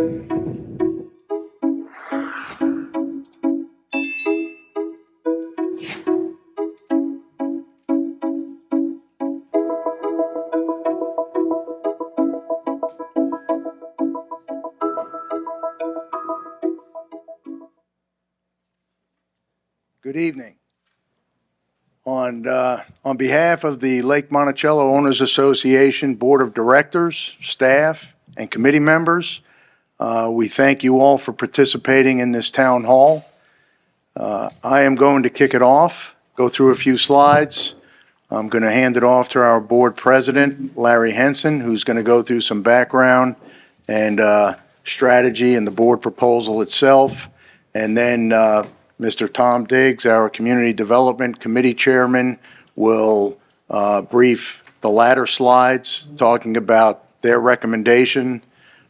Good evening. On behalf of the Lake Monticello Owners Association Board of Directors, staff, and committee members, we thank you all for participating in this town hall. I am going to kick it off, go through a few slides. I'm going to hand it off to our board president, Larry Henson, who's going to go through some background and strategy and the board proposal itself. And then Mr. Tom Diggs, our Community Development Committee Chairman, will brief the latter slides, talking about their recommendation,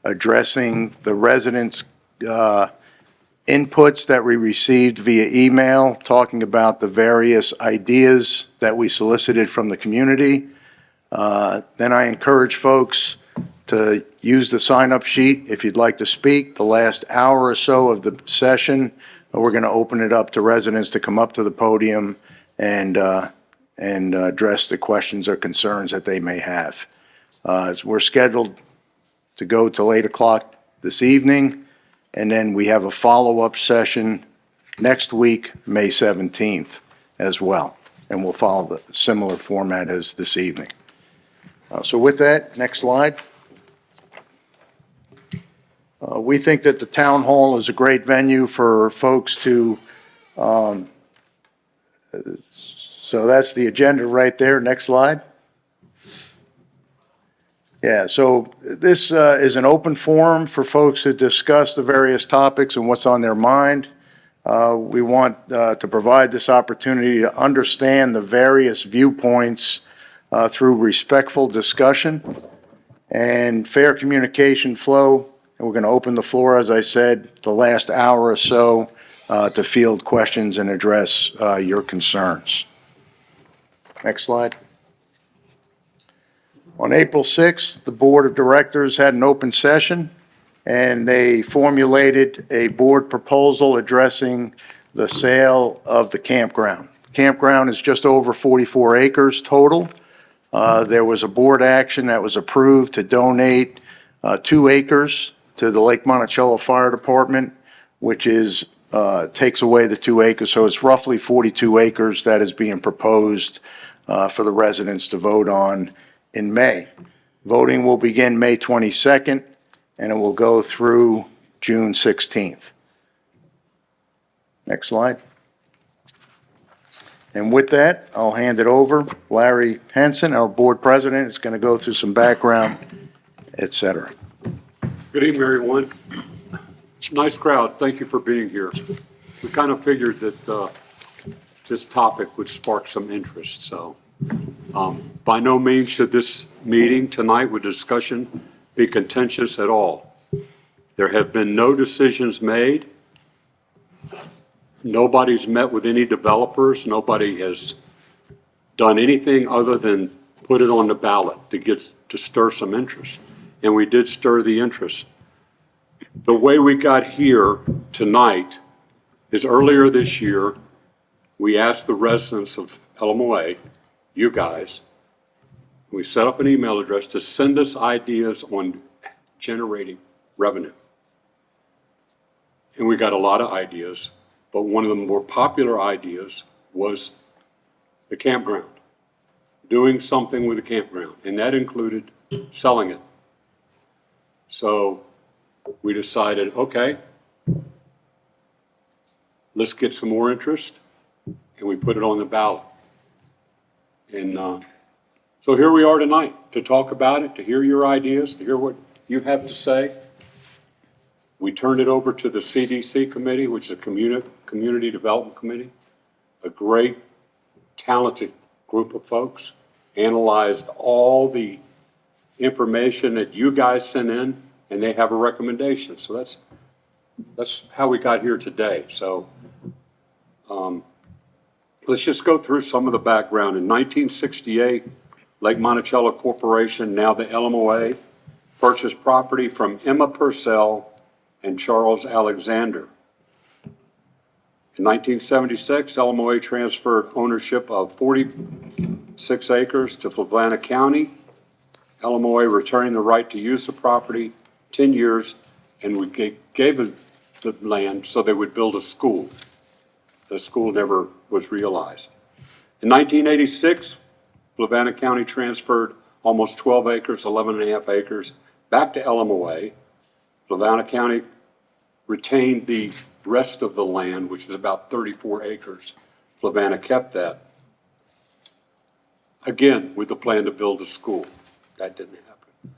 addressing the residents' inputs that we received via email, talking about the various ideas that we solicited from the community. Then I encourage folks to use the sign-up sheet if you'd like to speak. The last hour or so of the session, we're going to open it up to residents to come up to the podium and address the questions or concerns that they may have. We're scheduled to go till 8 o'clock this evening, and then we have a follow-up session next week, May 17th, as well. And we'll follow the similar format as this evening. So with that, next slide. We think that the town hall is a great venue for folks to, so that's the agenda right there. Next slide. Yeah, so this is an open forum for folks to discuss the various topics and what's on their mind. We want to provide this opportunity to understand the various viewpoints through respectful discussion and fair communication flow. And we're going to open the floor, as I said, the last hour or so to field questions and address your concerns. Next slide. On April 6th, the Board of Directors had an open session, and they formulated a board proposal addressing the sale of the campground. The campground is just over 44 acres total. There was a board action that was approved to donate 2 acres to the Lake Monticello Fire Department, which is takes away the 2 acres. So it's roughly 42 acres that is being proposed for the residents to vote on in May. Voting will begin May 22nd, and it will go through June 16th. Next slide. And with that, I'll hand it over. Larry Henson, our board president, is going to go through some background, et cetera. Good evening, everyone. Nice crowd. Thank you for being here. We kind of figured that this topic would spark some interest. So by no means should this meeting tonight with discussion be contentious at all. There have been no decisions made. Nobody's met with any developers. Nobody has done anything other than put it on the ballot to stir some interest. And we did stir the interest. The way we got here tonight is earlier this year, we asked the residents of LMOA, you guys, we set up an email address to send us ideas on generating revenue. And we got a lot of ideas, but one of the more popular ideas was the campground, doing something with the campground, and that included selling it. So we decided, okay, let's get some more interest, and we put it on the ballot. And so here we are tonight to talk about it, to hear your ideas, to hear what you have to say. We turned it over to the CDC committee, which is a community development committee, a great, talented group of folks, analyzed all the information that you guys sent in, and they have a recommendation. So that's how we got here today. So let's just go through some of the background. In 1968, Lake Monticello Corporation, now the LMOA, purchased property from Emma Purcell and Charles Alexander. In 1976, LMOA transferred ownership of 46 acres to Fluvanna County. LMOA returning the right to use the property 10 years, and we gave the land so they would build a school. The school never was realized. In 1986, Fluvanna County transferred almost 12 acres, 11 and a half acres, back to LMOA. Fluvanna County retained the rest of the land, which is about 34 acres. Fluvanna kept that. Again, with the plan to build a school. That didn't happen.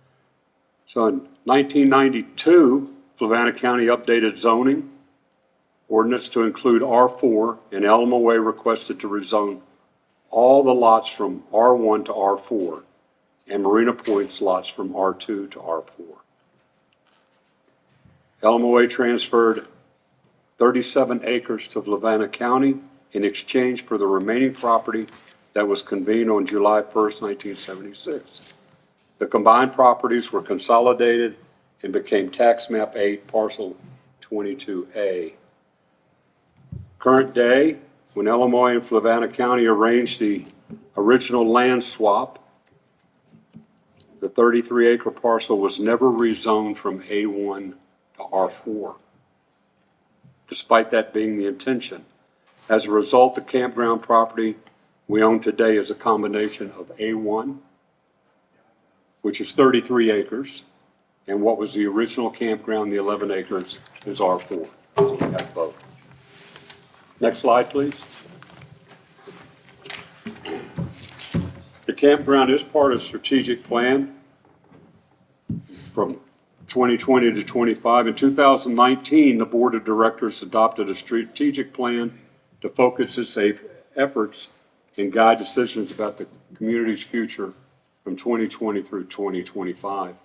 So in 1992, Fluvanna County updated zoning ordinance to include R4, and LMOA requested to rezone all the lots from R1 to R4, and Marina Point's lots from R2 to R4. LMOA transferred 37 acres to Fluvanna County in exchange for the remaining property that was convened on July 1st, 1976. The combined properties were consolidated and became Tax Map 8, Parcel 22A. Current day, when LMOA and Fluvanna County arranged the original land swap, the 33-acre parcel was never rezoned from A1 to R4, despite that being the intention. As a result, the campground property we own today is a combination of A1, which is 33 acres, and what was the original campground, the 11 acres, is R4. So we have both. Next slide, please. The campground is part of the strategic plan from 2020 to 25. In 2019, the Board of Directors adopted a strategic plan to focus its efforts and guide decisions about the community's future from 2020 through 2025.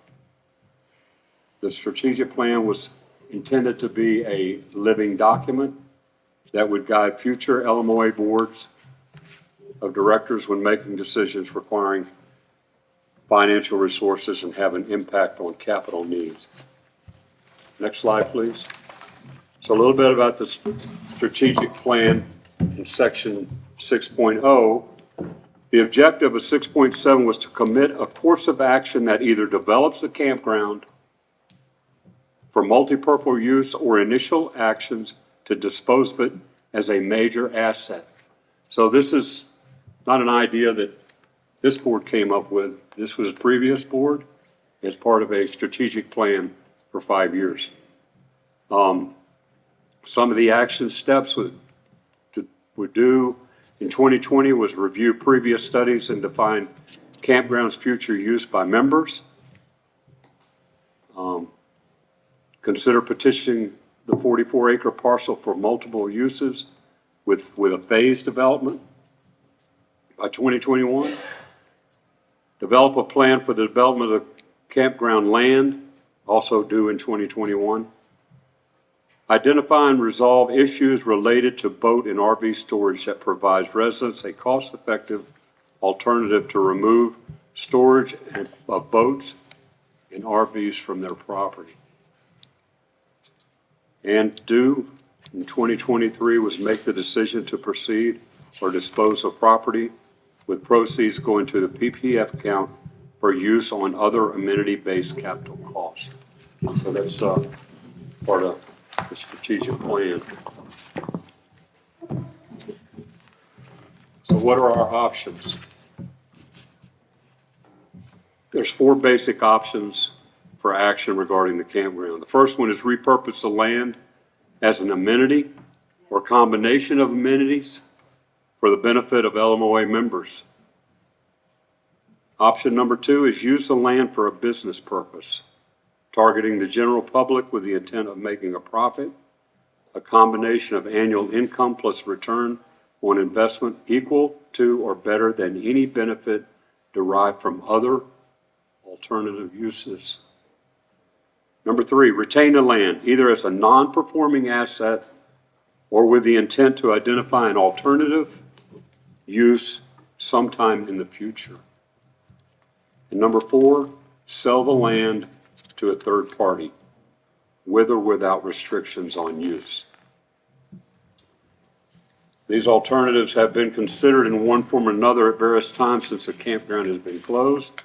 The strategic plan was intended to be a living document that would guide future LMOA boards of directors when making decisions requiring financial resources and have an impact on capital needs. Next slide, please. So a little bit about the strategic plan in section 6.0. The objective of 6.7 was to commit a course of action that either develops the campground for multipurpose use or initial actions to dispose of it as a major asset. So this is not an idea that this board came up with. This was a previous board as part of a strategic plan for 5 years. Some of the action steps would do in 2020 was review previous studies and define campground's future use by members. Consider petitioning the 44-acre parcel for multiple uses with a phased development by 2021. Develop a plan for the development of the campground land, also due in 2021. Identify and resolve issues related to boat and RV storage that provides residents a cost-effective alternative to remove storage of boats and RVs from their property. And due in 2023 was make the decision to proceed or dispose of property with proceeds going to the PPF account for use on other amenity-based capital costs. So that's part of the strategic plan. So what are our options? There's 4 basic options for action regarding the campground. The first one is repurpose the land as an amenity or combination of amenities for the benefit of LMOA members. Option number 2 is use the land for a business purpose, targeting the general public with the intent of making a profit, a combination of annual income plus return on investment equal to or better than any benefit derived from other alternative uses. Number 3, retain the land either as a non-performing asset or with the intent to identify an alternative use sometime in the future. And number 4, sell the land to a third party. with or without restrictions on use. These alternatives have been considered in one form or another at various times since the campground has been closed,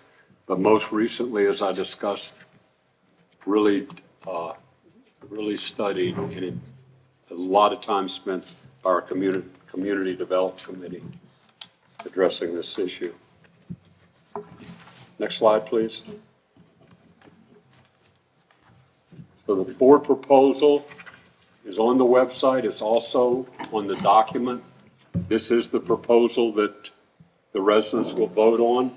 but most recently, as I discussed, really studied, and a lot of time spent by our community development committee addressing this issue. Next slide, please. So the board proposal is on the website. It's also on the document. This is the proposal that the residents will vote on.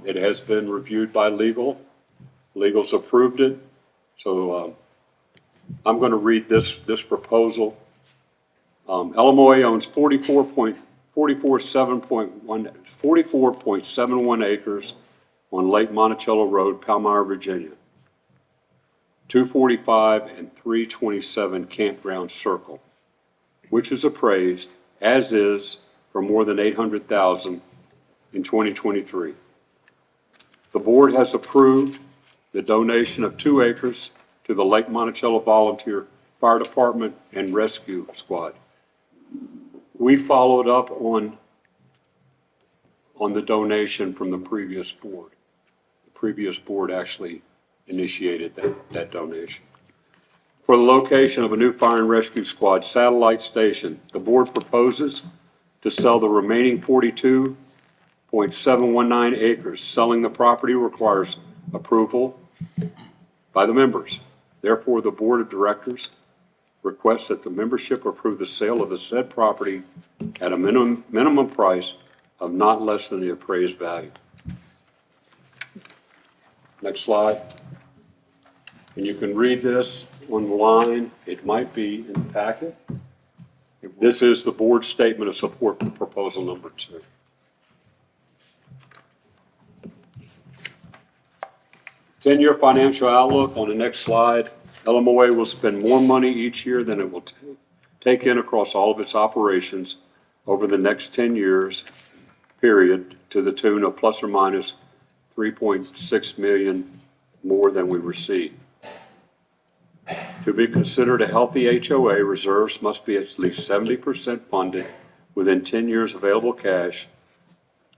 It has been reviewed by legal. Legal's approved it. So I'm going to read this proposal. LMOA owns 44.71 acres on Lake Monticello Road, Palmyra, Virginia. 245 and 327 Campground Circle, which is appraised as is for more than $800,000 in 2023. The board has approved the donation of 2 acres to the Lake Monticello Volunteer Fire Department and Rescue Squad. We followed up on the donation from the previous board. The previous board actually initiated that donation. For the location of a new fire and rescue squad satellite station, the board proposes to sell the remaining 42.719 acres. Selling the property requires approval by the members. Therefore, the board of directors requests that the membership approve the sale of the said property at a minimum price of not less than the appraised value. Next slide. And you can read this online. It might be in the packet. This is the board statement of support for proposal number 2. Ten-year financial outlook on the next slide. LMOA will spend more money each year than it will take in across all of its operations over the next 10 years, period, to the tune of plus or minus $3.6 million more than we receive. To be considered a healthy HOA, reserves must be at least 70% funded within 10 years. Available cash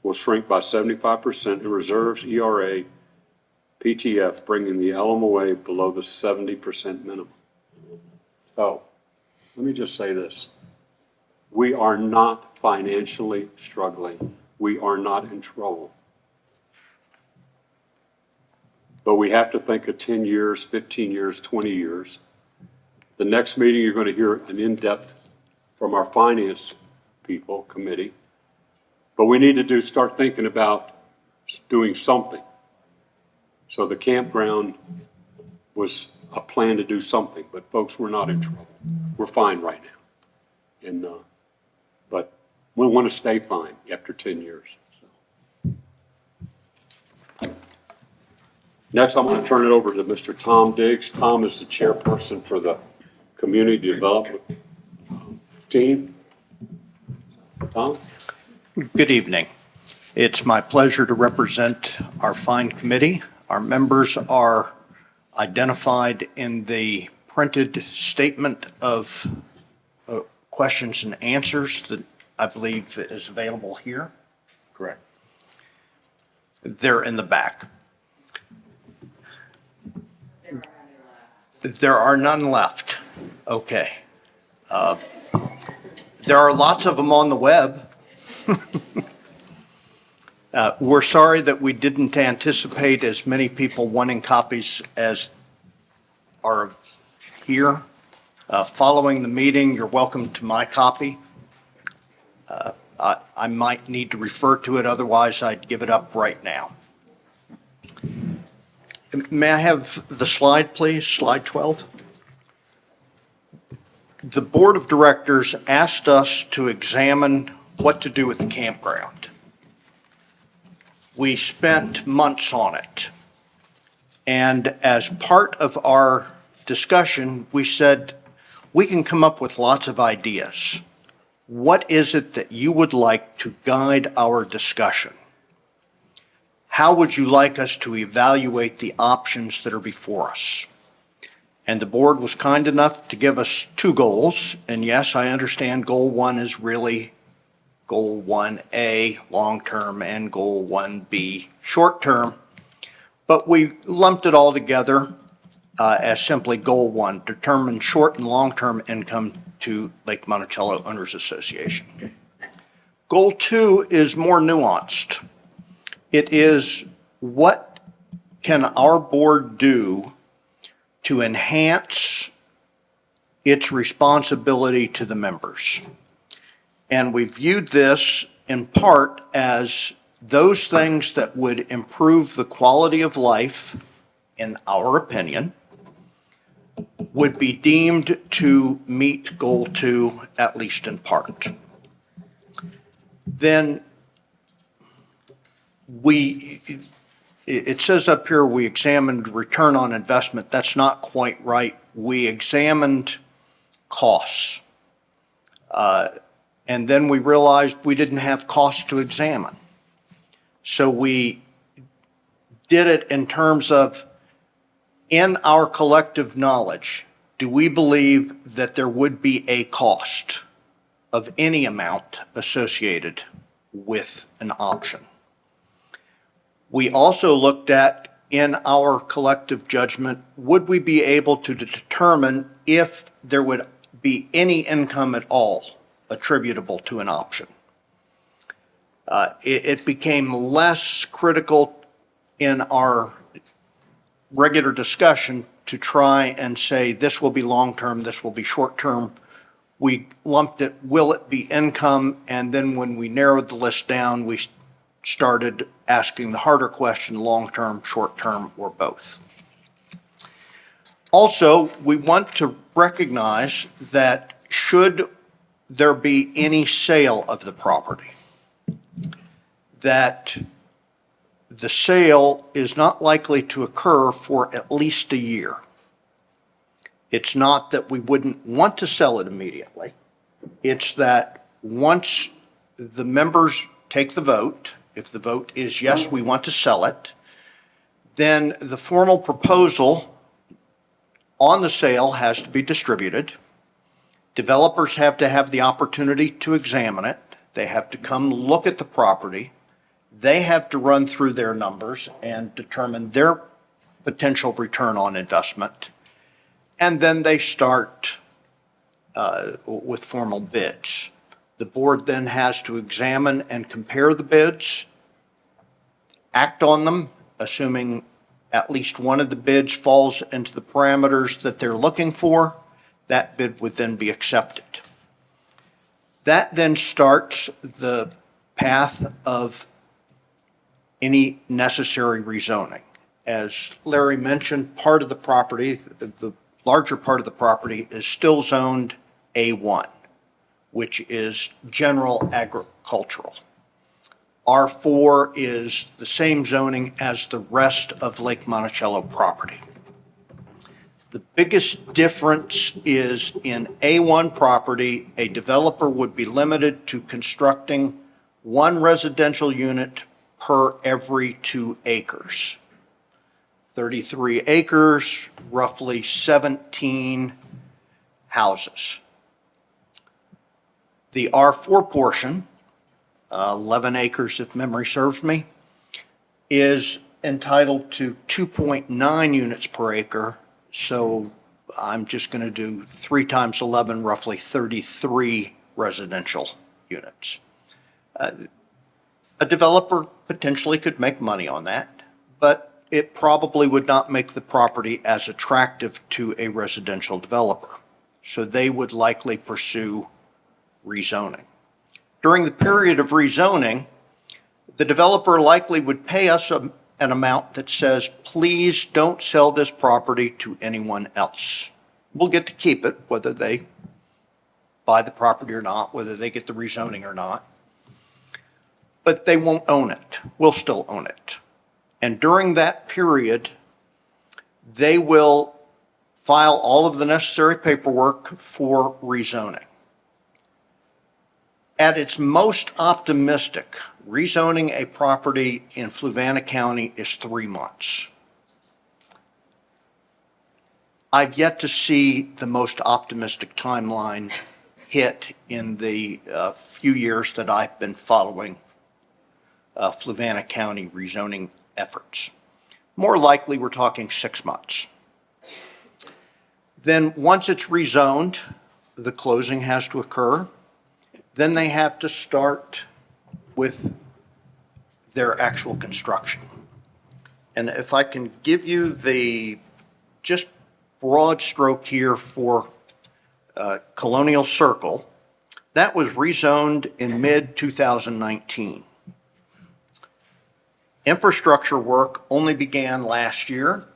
will shrink by 75%, and reserves, ERA, PTF, bringing the LMOA below the 70% minimum. So let me just say this. We are not financially struggling. We are not in trouble. But we have to think of 10 years, 15 years, 20 years. The next meeting, you're going to hear an in-depth from our finance people committee. But we need to start thinking about doing something. So the campground was a plan to do something, but folks, we're not in trouble. We're fine right now. And but we want to stay fine after 10 years. So. Next, I'm going to turn it over to Mr. Tom Diggs. Tom is the chairperson for the community development team. Tom? Good evening. It's my pleasure to represent our fine committee. Our members are identified in the printed statement of questions and answers that I believe is available here. Correct. They're in the back. There are none left. Okay. There are lots of them on the web. We're sorry that we didn't anticipate as many people wanting copies as are here. Following the meeting, you're welcome to my copy. I might need to refer to it, otherwise I'd give it up right now. May I have the slide, please? Slide 12. The board of directors asked us to examine what to do with the campground. We spent months on it. And as part of our discussion, we said, we can come up with lots of ideas. What is it that you would like to guide our discussion? How would you like us to evaluate the options that are before us? And the board was kind enough to give us two goals. And yes, I understand goal 1 is really goal 1A, long-term, and goal 1B, short-term. But we lumped it all together as simply goal 1, determine short and long-term income to Lake Monticello Owners Association. Goal 2 is more nuanced. It is, what can our board do to enhance its responsibility to the members? And we viewed this in part as those things that would improve the quality of life, in our opinion, would be deemed to meet goal 2, at least in part. Then it says up here we examined return on investment. That's not quite right. We examined costs. And then we realized we didn't have costs to examine. So we did it in terms of, in our collective knowledge, do we believe that there would be a cost of any amount associated with an option? We also looked at, in our collective judgment, would we be able to determine if there would be any income at all attributable to an option? It became less critical in our regular discussion to try and say this will be long-term, this will be short-term. We lumped it, will it be income? And then when we narrowed the list down, we started asking the harder question, long-term, short-term, or both. Also, we want to recognize that should there be any sale of the property, that the sale is not likely to occur for at least a year. It's not that we wouldn't want to sell it immediately. It's that once the members take the vote, if the vote is yes, we want to sell it, then the formal proposal on the sale has to be distributed. Developers have to have the opportunity to examine it. They have to come look at the property. They have to run through their numbers and determine their potential return on investment. And then they start with formal bids. The board then has to examine and compare the bids, act on them, assuming at least one of the bids falls into the parameters that they're looking for. That bid would then be accepted. That then starts the path of any necessary rezoning. As Larry mentioned, part of the property, the larger part of the property, is still zoned A1, which is general agricultural. R4 is the same zoning as the rest of Lake Monticello property. The biggest difference is in A1 property, a developer would be limited to constructing one residential unit per every 2 acres. 33 acres, roughly 17 houses. The R4 portion, 11 acres if memory serves me, is entitled to 2.9 units per acre. So I'm just going to do 3 times 11, roughly 33 residential units. A developer potentially could make money on that, but it probably would not make the property as attractive to a residential developer. So they would likely pursue rezoning. During the period of rezoning, the developer likely would pay us an amount that says, please don't sell this property to anyone else. We'll get to keep it, whether they buy the property or not, whether they get the rezoning or not. But they won't own it. We'll still own it. And during that period, they will file all of the necessary paperwork for rezoning. At its most optimistic, rezoning a property in Fluvanna County is 3 months. I've yet to see the most optimistic timeline hit in the few years that I've been following Fluvanna County rezoning efforts. More likely, we're talking 6 months. Then, once it's rezoned, the closing has to occur. Then they have to start with their actual construction. And if I can give you the just broad stroke here for Colonial Circle, that was rezoned in mid-2019. Infrastructure work only began last year,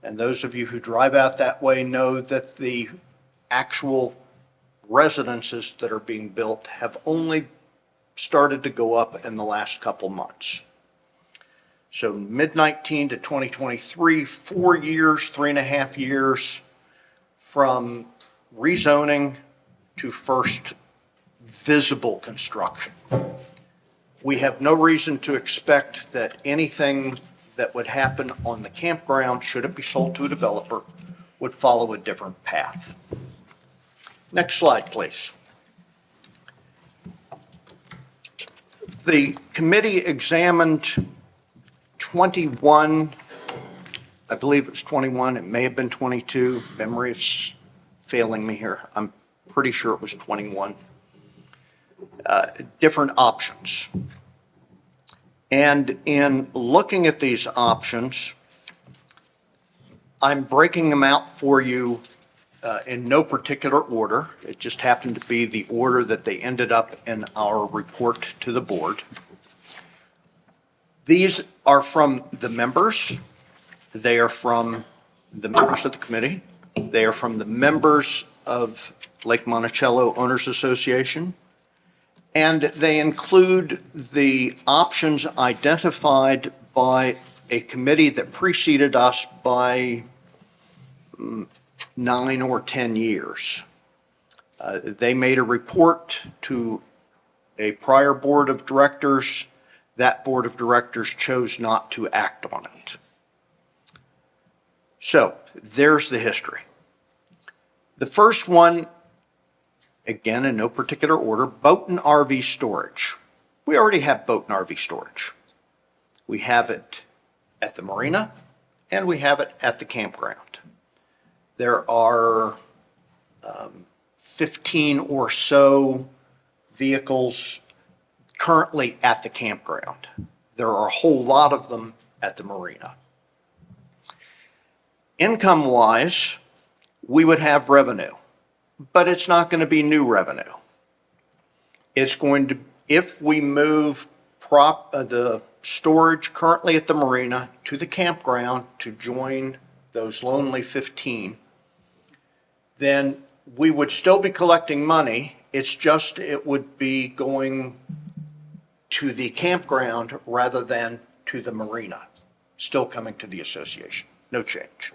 and those of you who drive out that way know that the actual residences that are being built have only started to go up in the last couple months. So mid-19 to 2023, 4 years, 3.5 years from rezoning to first visible construction. We have no reason to expect that anything that would happen on the campground, should it be sold to a developer, would follow a different path. Next slide, please. The committee examined 21, I believe it was 21, it may have been 22, memory is failing me here. I'm pretty sure it was 21. Different options. And in looking at these options, I'm breaking them out for you in no particular order. It just happened to be the order that they ended up in our report to the board. These are from the members. They are from the members of the committee. They are from the members of Lake Monticello Owners Association. And they include the options identified by a committee that preceded us by 9 or 10 years. They made a report to a prior board of directors. That board of directors chose not to act on it. So there's the history. The first one, again, in no particular order, boat and RV storage. We already have boat and RV storage. We have it at the marina and we have it at the campground. There are 15 or so vehicles currently at the campground. There are a whole lot of them at the marina. Income-wise, we would have revenue, but it's not going to be new revenue. It's going to, if we move the storage currently at the marina to the campground to join those lonely 15, then we would still be collecting money. It's just it would be going to the campground rather than to the marina, still coming to the association. No change.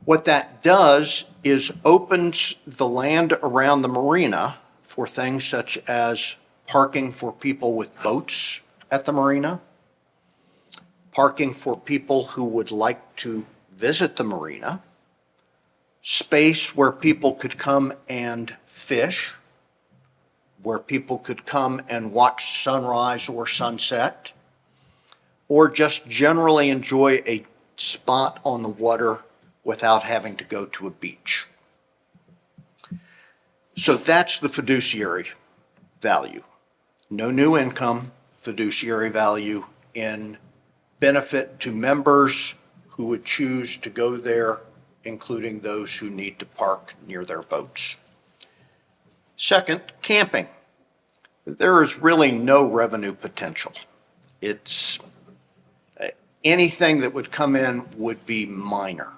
What that does is opens the land around the marina for things such as parking for people with boats at the marina, parking for people who would like to visit the marina, space where people could come and fish, where people could come and watch sunrise or sunset, or just generally enjoy a spot on the water without having to go to a beach. So that's the fiduciary value. No new income, fiduciary value in benefit to members who would choose to go there, including those who need to park near their boats. Second, camping. There is really no revenue potential. It's anything that would come in would be minor.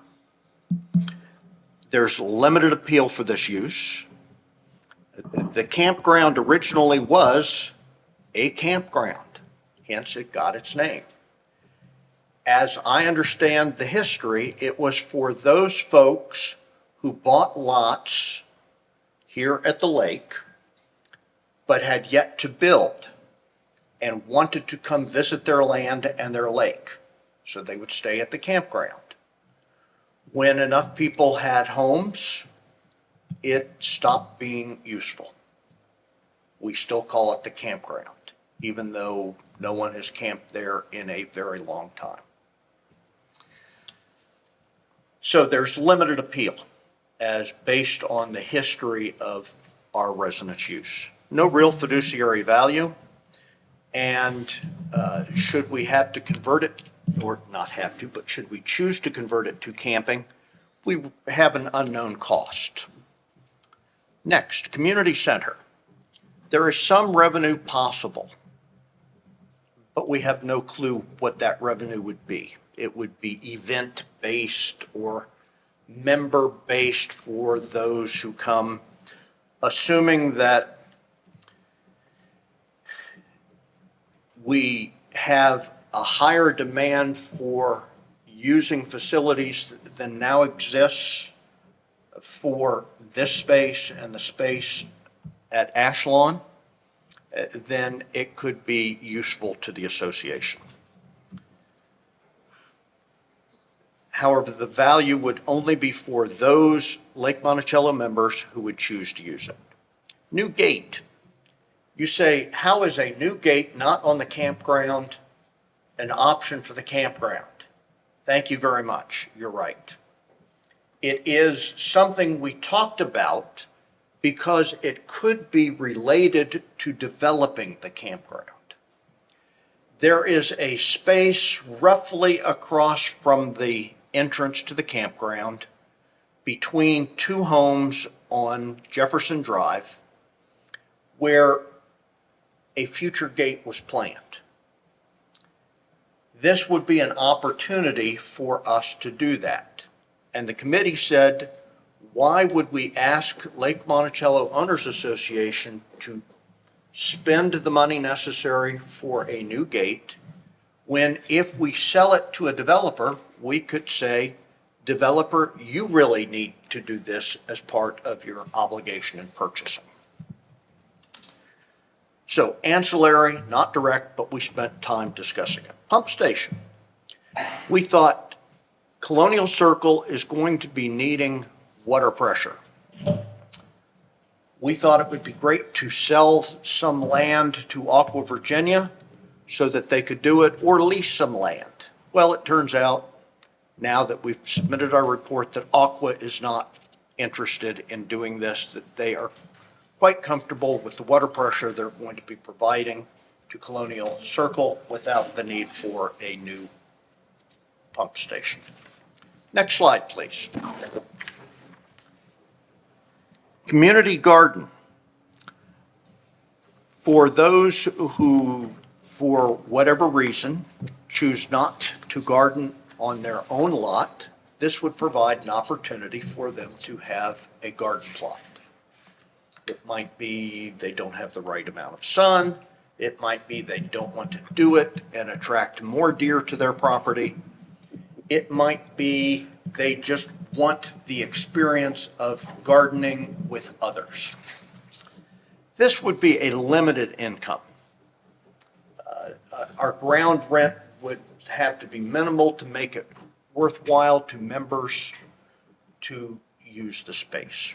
There's limited appeal for this use. The campground originally was a campground, hence it got its name. As I understand the history, it was for those folks who bought lots here at the lake, but had yet to build and wanted to come visit their land and their lake. So they would stay at the campground. When enough people had homes, it stopped being useful. We still call it the campground, even though no one has camped there in a very long time. So there's limited appeal as based on the history of our residents' use. No real fiduciary value, and should we have to convert it, or not have to, but should we choose to convert it to camping, we have an unknown cost. Next, community center. There is some revenue possible, but we have no clue what that revenue would be. It would be event-based or member-based for those who come, assuming that we have a higher demand for using facilities than now exists for this space and the space at Ashlawn, then it could be useful to the association. However, the value would only be for those Lake Monticello members who would choose to use it. New gate. You say, how is a new gate not on the campground an option for the campground? Thank you very much. You're right. It is something we talked about because it could be related to developing the campground. There is a space roughly across from the entrance to the campground between two homes on Jefferson Drive where a future gate was planned. This would be an opportunity for us to do that. And the committee said, why would we ask Lake Monticello Owners Association to spend the money necessary for a new gate when if we sell it to a developer, we could say, developer, you really need to do this as part of your obligation in purchasing. So ancillary, not direct, but we spent time discussing it. Pump station. We thought Colonial Circle is going to be needing water pressure. We thought it would be great to sell some land to Aqua Virginia so that they could do it, or lease some land. Well, it turns out now that we've submitted our report that Aqua is not interested in doing this, that they are quite comfortable with the water pressure they're going to be providing to Colonial Circle without the need for a new pump station. Next slide, please. Community garden. For those who, for whatever reason, choose not to garden on their own lot, this would provide an opportunity for them to have a garden plot. It might be they don't have the right amount of sun. It might be they don't want to do it and attract more deer to their property. It might be they just want the experience of gardening with others. This would be a limited income. Our ground rent would have to be minimal to make it worthwhile to members to use the space.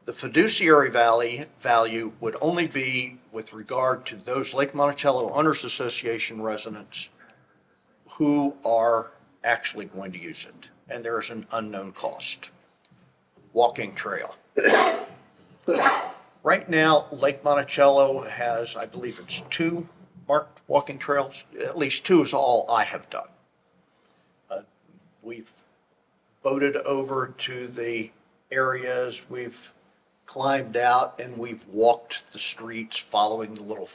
The fiduciary value would only be with regard to those Lake Monticello Owners Association residents who are actually going to use it, and there is an unknown cost. Walking trail. Right now, Lake Monticello has, I believe it's 2 marked walking trails. At least 2 is all I have done. We've boated over to the areas, we've climbed out, and we've walked the streets following the little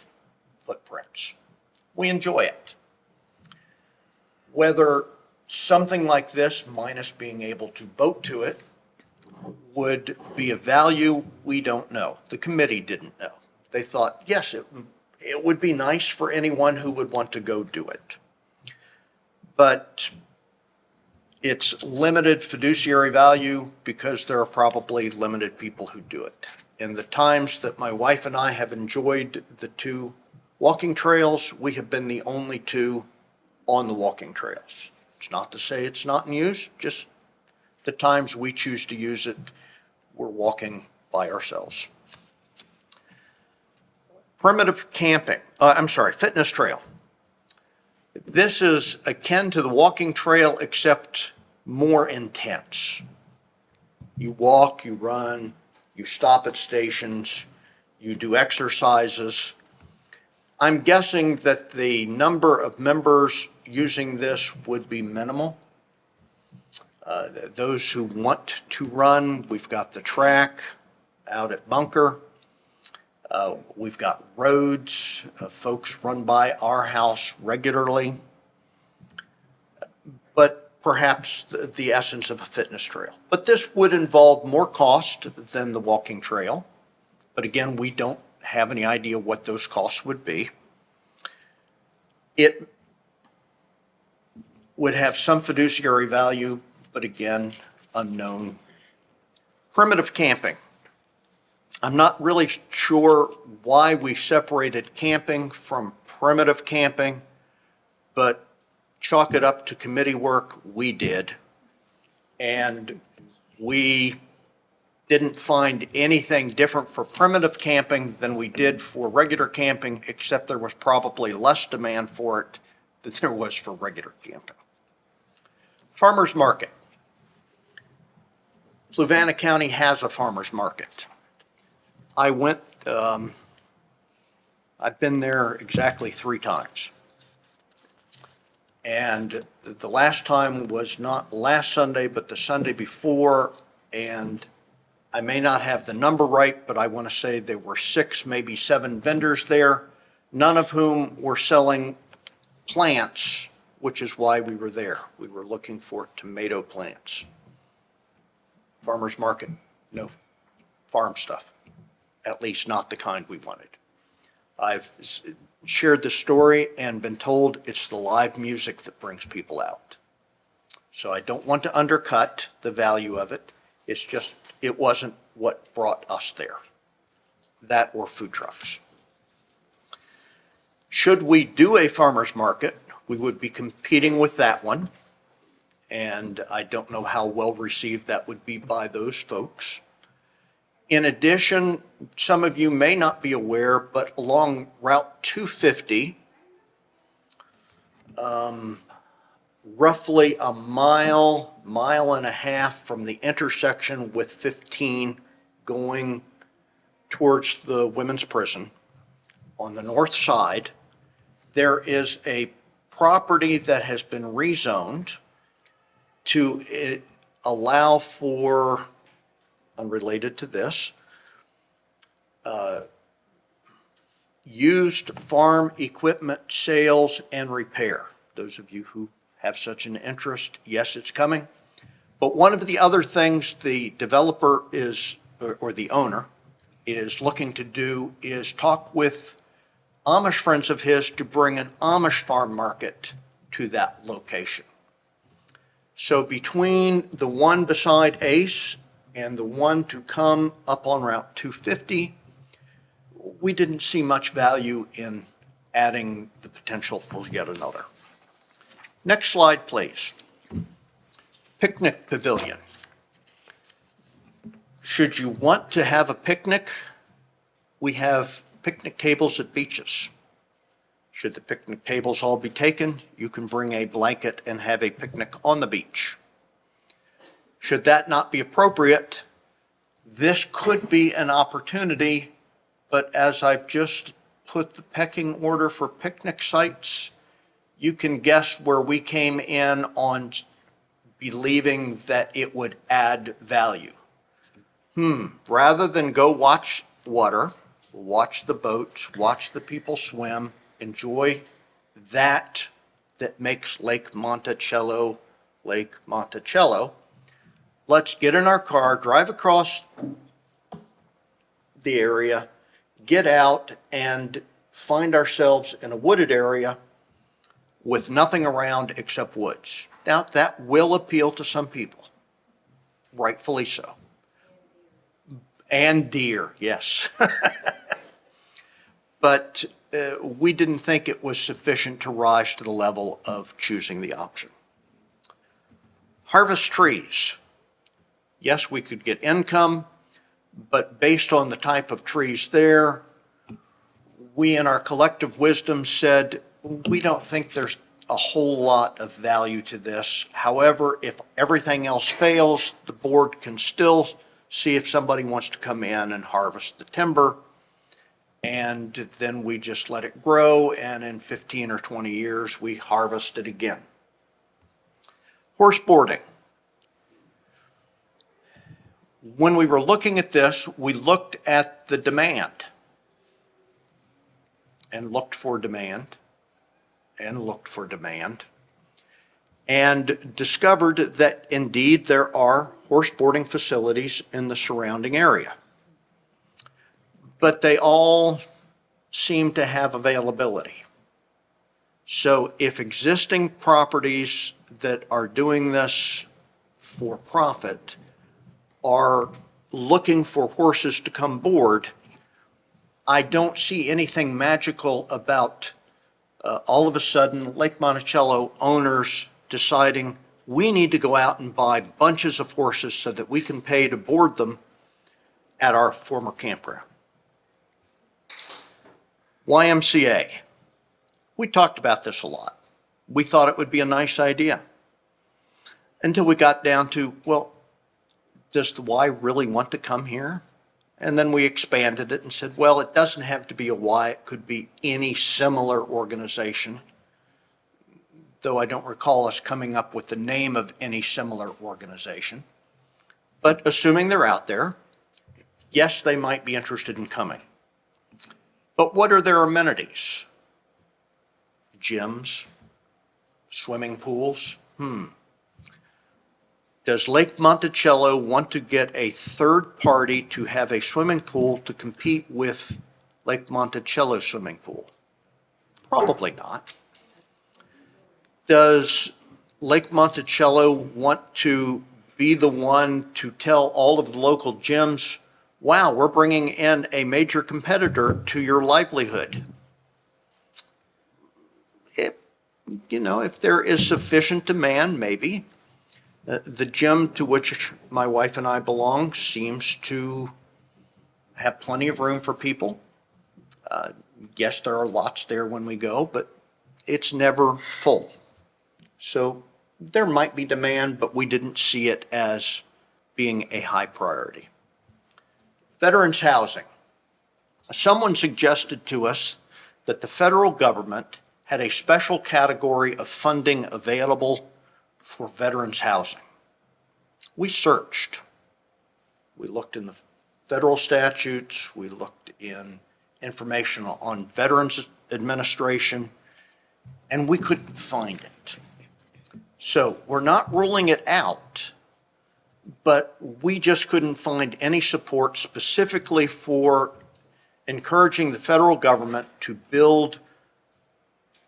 footprints. We enjoy it. Whether something like this, minus being able to boat to it, would be of value, we don't know. The committee didn't know. They thought, yes, it would be nice for anyone who would want to go do it. But it's limited fiduciary value because there are probably limited people who do it. In the times that my wife and I have enjoyed the 2 walking trails, we have been the only 2 on the walking trails. It's not to say it's not in use, just The times we choose to use it, we're walking by ourselves. Primitive camping, fitness trail. This is akin to the walking trail, except more intense. You walk, you run, you stop at stations, you do exercises. I'm guessing that the number of members using this would be minimal. Those who want to run, we've got the track out at Bunker. We've got roads. Folks run by our house regularly. But perhaps the essence of a fitness trail. But this would involve more cost than the walking trail. But again, we don't have any idea what those costs would be. It would have some fiduciary value, but again, unknown. Primitive camping. I'm not really sure why we separated camping from primitive camping, but chalk it up to committee work, we did. And we didn't find anything different for primitive camping than we did for regular camping, except there was probably less demand for it than there was for regular camping. Farmers market. Fluvanna County has a farmers market. I've been there exactly 3 times. And the last time was not last Sunday, but the Sunday before, and I may not have the number right, but I want to say there were 6, maybe 7 vendors there, none of whom were selling plants, which is why we were there. We were looking for tomato plants. Farmers market, no farm stuff, at least not the kind we wanted. I've shared the story and been told it's the live music that brings people out. So I don't want to undercut the value of it. It's just, it wasn't what brought us there. That or food trucks. Should we do a farmer's market, we would be competing with that one. And I don't know how well received that would be by those folks. In addition, some of you may not be aware, but along Route 250, roughly a mile and a half from the intersection with 15 going towards the women's prison, on the north side, there is a property that has been rezoned to allow for, unrelated to this, used farm equipment sales and repair. Those of you who have such an interest, yes, it's coming. But one of the other things the developer is, or the owner, is looking to do is talk with Amish friends of his to bring an Amish farm market to that location. So between the one beside Ace and the one to come up on Route 250, we didn't see much value in adding the potential for yet another. Next slide, please. Picnic pavilion. Should you want to have a picnic, we have picnic tables at beaches. Should the picnic tables all be taken, you can bring a blanket and have a picnic on the beach. Should that not be appropriate, this could be an opportunity, but as I've just put the pecking order for picnic sites, you can guess where we came in on believing that it would add value. Rather than go watch water, watch the boats, watch the people swim, enjoy that makes Lake Monticello, let's get in our car, drive across the area, get out and find ourselves in a wooded area with nothing around except woods. Now, that will appeal to some people, rightfully so. And deer, yes. But we didn't think it was sufficient to rise to the level of choosing the option. Harvest trees. Yes, we could get income, but based on the type of trees there, we in our collective wisdom said, we don't think there's a whole lot of value to this. However, if everything else fails, the board can still see if somebody wants to come in and harvest the timber. And then we just let it grow, and in 15 or 20 years, we harvest it again. Horse boarding. When we were looking at this, we looked at the demand and looked for demand and looked for demand and discovered that indeed there are horse boarding facilities in the surrounding area. But they all seem to have availability. So if existing properties that are doing this for profit are looking for horses to come board, I don't see anything magical about all of a sudden Lake Monticello owners deciding we need to go out and buy bunches of horses so that we can pay to board them at our former campground. YMCA. We talked about this a lot. We thought it would be a nice idea until we got down to, well, does the Y really want to come here? And then we expanded it and said, well, it doesn't have to be a Y. It could be any similar organization, though I don't recall us coming up with the name of any similar organization. But assuming they're out there, yes, they might be interested in coming. But what are their amenities? Gyms, swimming pools? Does Lake Monticello want to get a third party to have a swimming pool to compete with Lake Monticello swimming pool? Probably not. Does Lake Monticello want to be the one to tell all of the local gyms, wow, we're bringing in a major competitor to your livelihood? If there is sufficient demand, maybe. The gym to which my wife and I belong seems to have plenty of room for people. Yes, there are lots there when we go, but it's never full. So there might be demand, but we didn't see it as being a high priority. Veterans housing. Someone suggested to us that the federal government had a special category of funding available for veterans housing. We searched. We looked in the federal statutes. We looked in information on Veterans Administration, and we couldn't find it. So we're not ruling it out, but we just couldn't find any support specifically for encouraging the federal government to build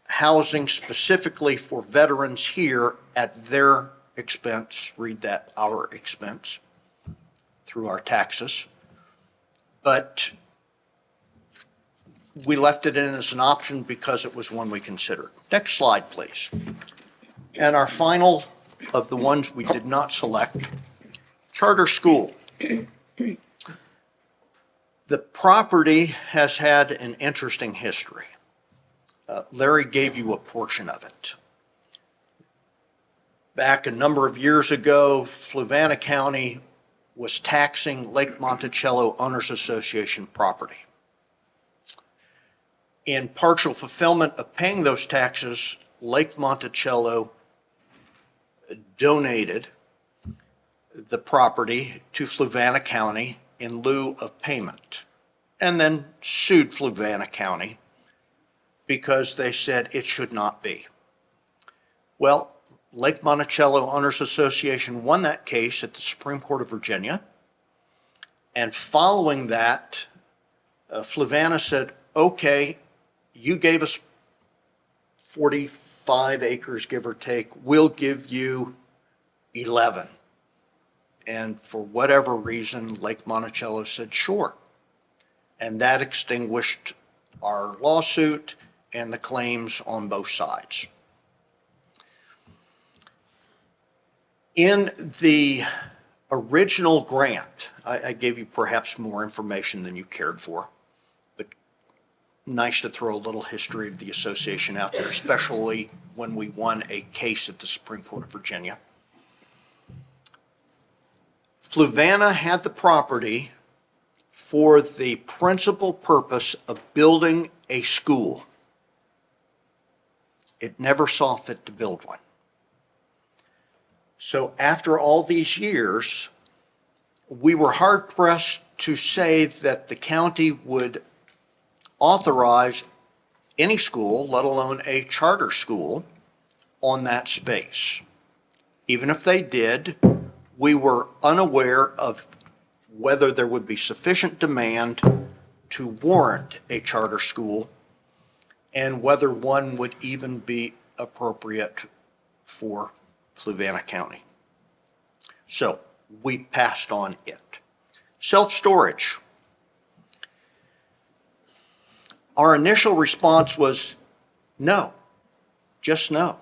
housing specifically for veterans here at their expense, read that, our expense, through our taxes. But we left it in as an option because it was one we considered. Next slide, please. And our final of the ones we did not select, charter school. The property has had an interesting history. Larry gave you a portion of it. Back a number of years ago, Fluvanna County was taxing Lake Monticello Owners Association property. In partial fulfillment of paying those taxes, Lake Monticello donated the property to Fluvanna County in lieu of payment, and then sued Fluvanna County because they said it should not be. Well, Lake Monticello Owners Association won that case at the Supreme Court of Virginia, and following that, Fluvanna said, okay, you gave us 45 acres, give or take, we'll give you 11. And for whatever reason, Lake Monticello said, sure. And that extinguished our lawsuit and the claims on both sides. In the original grant, I gave you perhaps more information than you cared for, but nice to throw a little history of the association out there, especially when we won a case at the Supreme Court of Virginia. Fluvanna had the property for the principal purpose of building a school. It never saw fit to build one. So after all these years, we were hard pressed to say that the county would authorize any school, let alone a charter school, on that space. Even if they did, we were unaware of whether there would be sufficient demand to warrant a charter school and whether one would even be appropriate for Fluvanna County. So we passed on it. Self-storage. Our initial response was no, just no.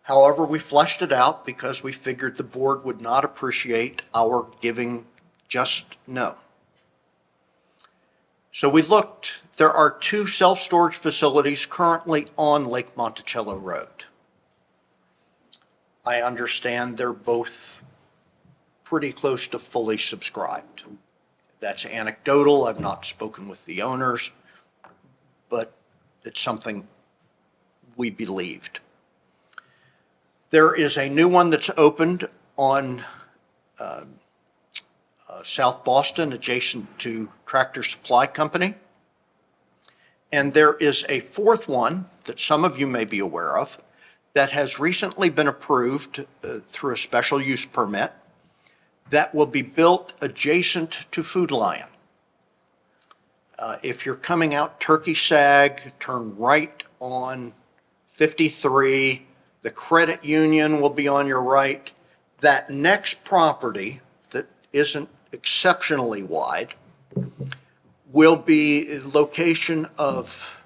However, we fleshed it out because we figured the board would not appreciate our giving just no. So we looked. There are 2 self-storage facilities currently on Lake Monticello Road. I understand they're both pretty close to fully subscribed. That's anecdotal. I've not spoken with the owners, but it's something we believed. There is a new one that's opened on South Boston, adjacent to Tractor Supply Company. And there is a 4th one that some of you may be aware of that has recently been approved through a special use permit that will be built adjacent to Food Lion. If you're coming out Turkey Sag, turn right on 53. The credit union will be on your right. That next property that isn't exceptionally wide will be a location of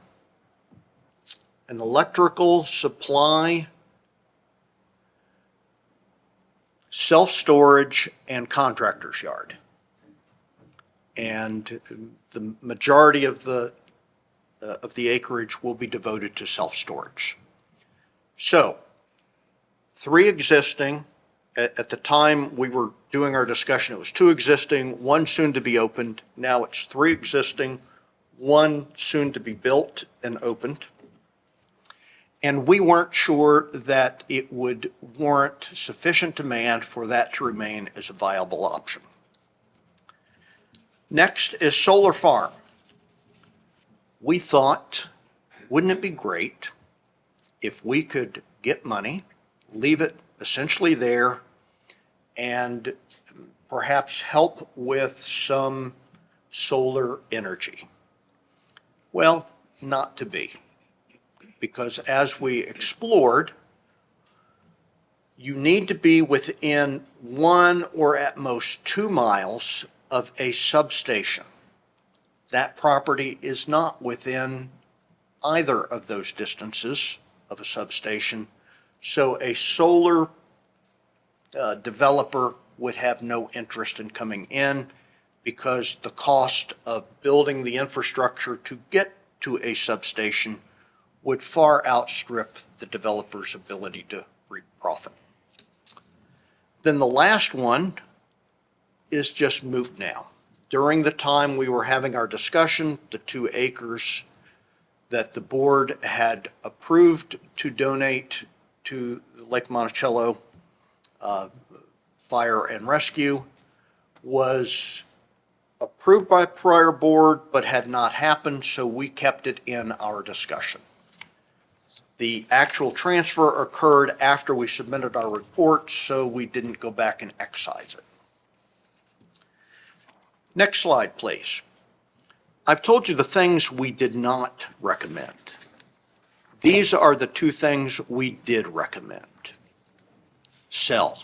an electrical supply, self-storage, and contractor's yard. And the majority of the acreage will be devoted to self-storage. So, 3 existing. At the time we were doing our discussion, it was 2 existing, 1 soon to be opened. Now it's 3 existing, 1 soon to be built and opened. And we weren't sure that it would warrant sufficient demand for that to remain as a viable option. Next is solar farm. We thought, wouldn't it be great if we could get money, leave it essentially there, and perhaps help with some solar energy? Well, not to be. Because as we explored, you need to be within 1 or at most 2 miles of a substation. That property is not within either of those distances of a substation, so a solar developer would have no interest in coming in because the cost of building the infrastructure to get to a substation would far outstrip the developer's ability to reap profit. Then the last one is just moot now. During the time we were having our discussion, the 2 acres that the board had approved to donate to Lake Monticello Fire and Rescue was approved by prior board but had not happened, so we kept it in our discussion. The actual transfer occurred after we submitted our report, so we didn't go back and excise it. Next slide, please. I've told you the things we did not recommend. These are the 2 things we did recommend. Sell.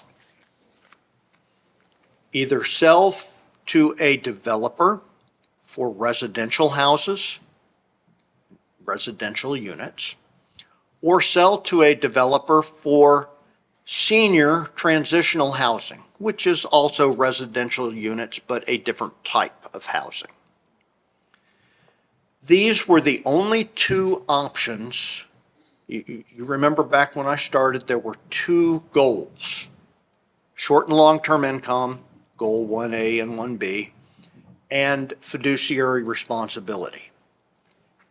Either sell to a developer for residential houses, residential units, or sell to a developer for senior transitional housing, which is also residential units, but a different type of housing. These were the only two options. You remember back when I started, there were two goals: short and long-term income, goal 1A and 1B, and fiduciary responsibility.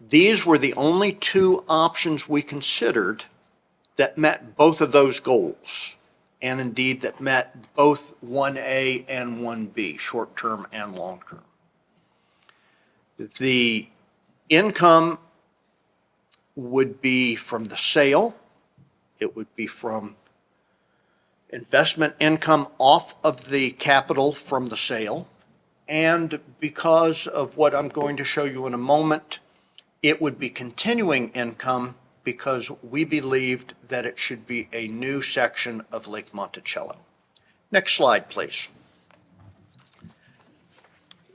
These were the only two options we considered that met both of those goals, and indeed that met both 1A and 1B, short-term and long-term. The income would be from the sale. It would be from investment income off of the capital from the sale. And because of what I'm going to show you in a moment, it would be continuing income because we believed that it should be a new section of Lake Monticello. Next slide, please.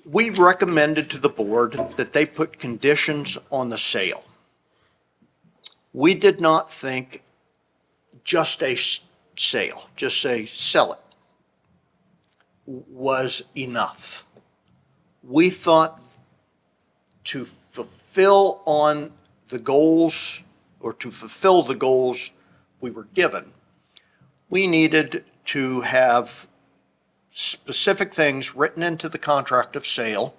We recommended to the board that they put conditions on the sale. We did not think just a sale, just say sell it, was enough. We thought to fulfill on the goals, or to fulfill the goals we were given, we needed to have specific things written into the contract of sale.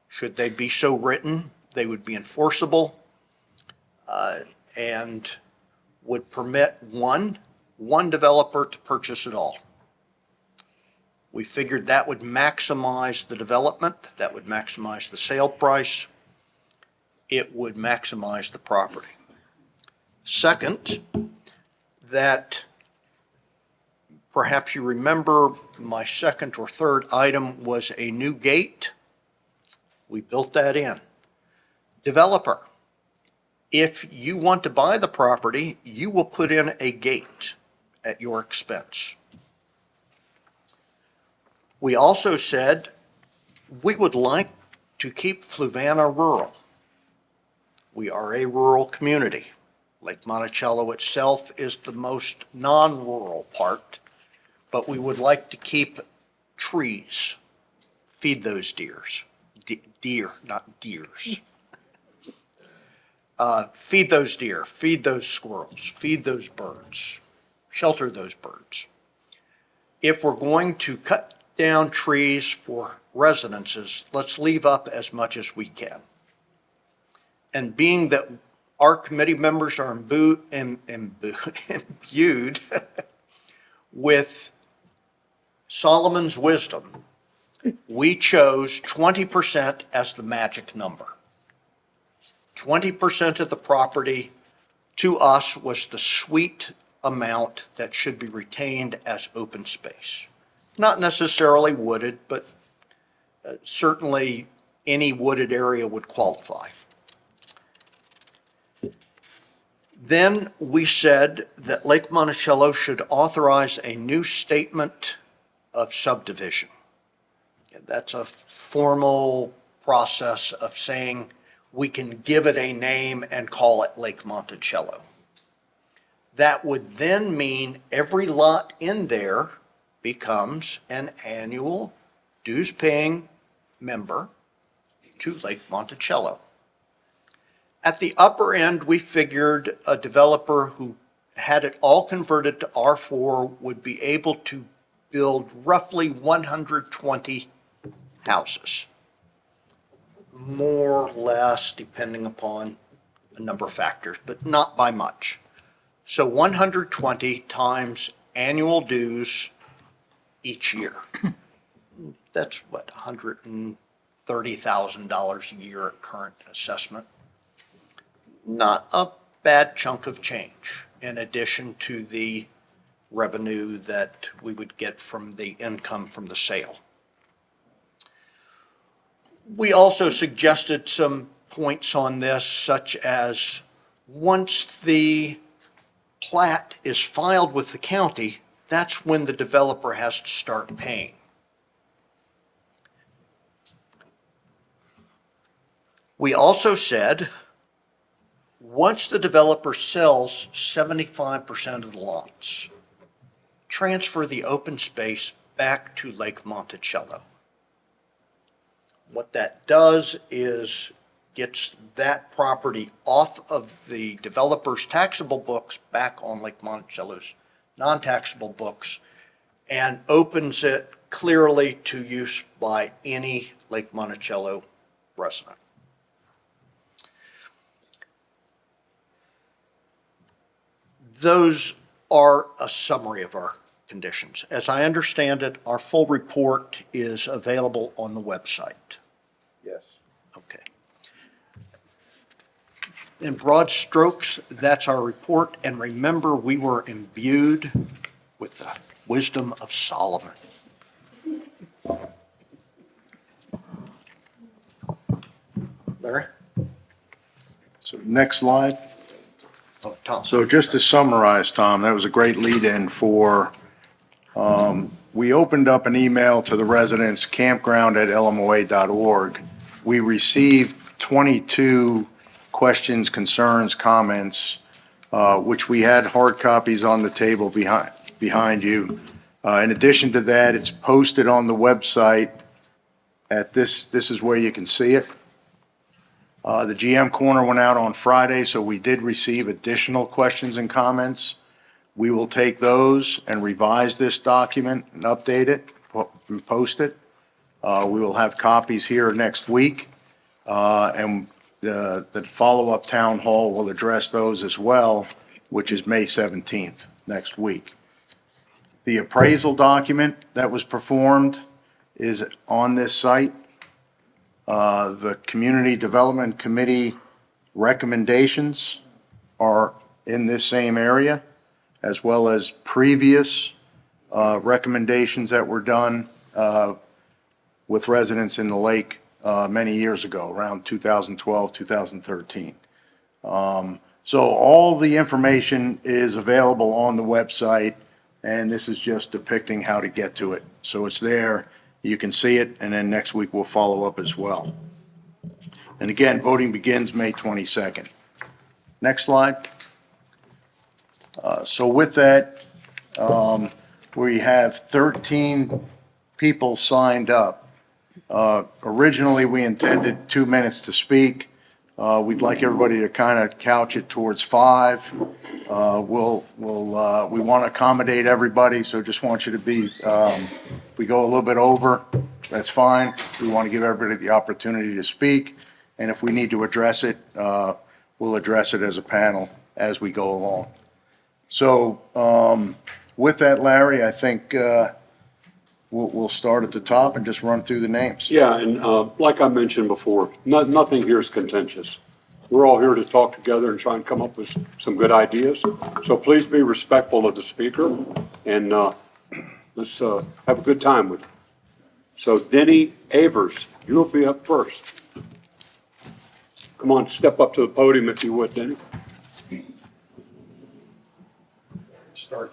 Should they be so written, they would be enforceable and would permit one developer to purchase it all. We figured that would maximize the development, that would maximize the sale price, it would maximize the property. Second, that perhaps you remember my second or third item was a new gate. We built that in. Developer, if you want to buy the property, you will put in a gate at your expense. We also said we would like to keep Fluvanna rural. We are a rural community. Lake Monticello itself is the most non-rural part, but we would like to keep trees, feed those deers. Deer, not deers. Feed those deer, feed those squirrels, feed those birds, shelter those birds. If we're going to cut down trees for residences, let's leave up as much as we can. And being that our committee members are imbued with Solomon's wisdom, we chose 20% as the magic number. 20% of the property to us was the sweet amount that should be retained as open space. Not necessarily wooded, but certainly any wooded area would qualify. Then we said that Lake Monticello should authorize a new statement of subdivision. That's a formal process of saying we can give it a name and call it Lake Monticello. That would then mean every lot in there becomes an annual dues-paying member to Lake Monticello. At the upper end, we figured a developer who had it all converted to R4 would be able to build roughly 120 houses. More or less, depending upon a number of factors, but not by much. So 120 times annual dues each year. That's what, $130,000 a year at current assessment. Not a bad chunk of change in addition to the revenue that we would get from the income from the sale. We also suggested some points on this, such as once the plat is filed with the county, that's when the developer has to start paying. We also said once the developer sells 75% of the lots, transfer the open space back to Lake Monticello. What that does is gets that property off of the developer's taxable books back on Lake Monticello's non-taxable books and opens it clearly to use by any Lake Monticello resident. Those are a summary of our conditions. As I understand it, our full report is available on the website. Yes. Okay. In broad strokes, that's our report. And remember, we were imbued with the wisdom of Solomon. Larry? So next slide. Oh, Tom. So just to summarize, Tom, that was a great lead-in for, we opened up an email to the residents, campground@lmoa.org. We received 22 questions, concerns, comments, which we had hard copies on the table behind you. In addition to that, it's posted on the website this is where you can see it. The GM Corner went out on Friday, so we did receive additional questions and comments. We will take those and revise this document and update it and post it. We will have copies here next week, and the follow-up town hall will address those as well, which is May 17th, next week. The appraisal document that was performed is on this site. The Community Development Committee recommendations are in this same area, as well as previous recommendations that were done with residents in the lake many years ago, around 2012, 2013. So all the information is available on the website, and this is just depicting how to get to it. So it's there. You can see it, and then next week we'll follow up as well. And again, voting begins May 22nd. Next slide. So with that, we have 13 people signed up. Originally, we intended 2 minutes to speak. We'd like everybody to kind of couch it towards 5. We want to accommodate everybody, so just want you to be, if we go a little bit over, that's fine. We want to give everybody the opportunity to speak, and if we need to address it, we'll address it as a panel as we go along. So with that, Larry, I think we'll start at the top and just run through the names. Yeah, and like I mentioned before, nothing here is contentious. We're all here to talk together and try and come up with some good ideas. So please be respectful of the speaker, and let's have a good time with it. So Denny Avers, you'll be up first. Come on, step up to the podium if you would, Denny. Start.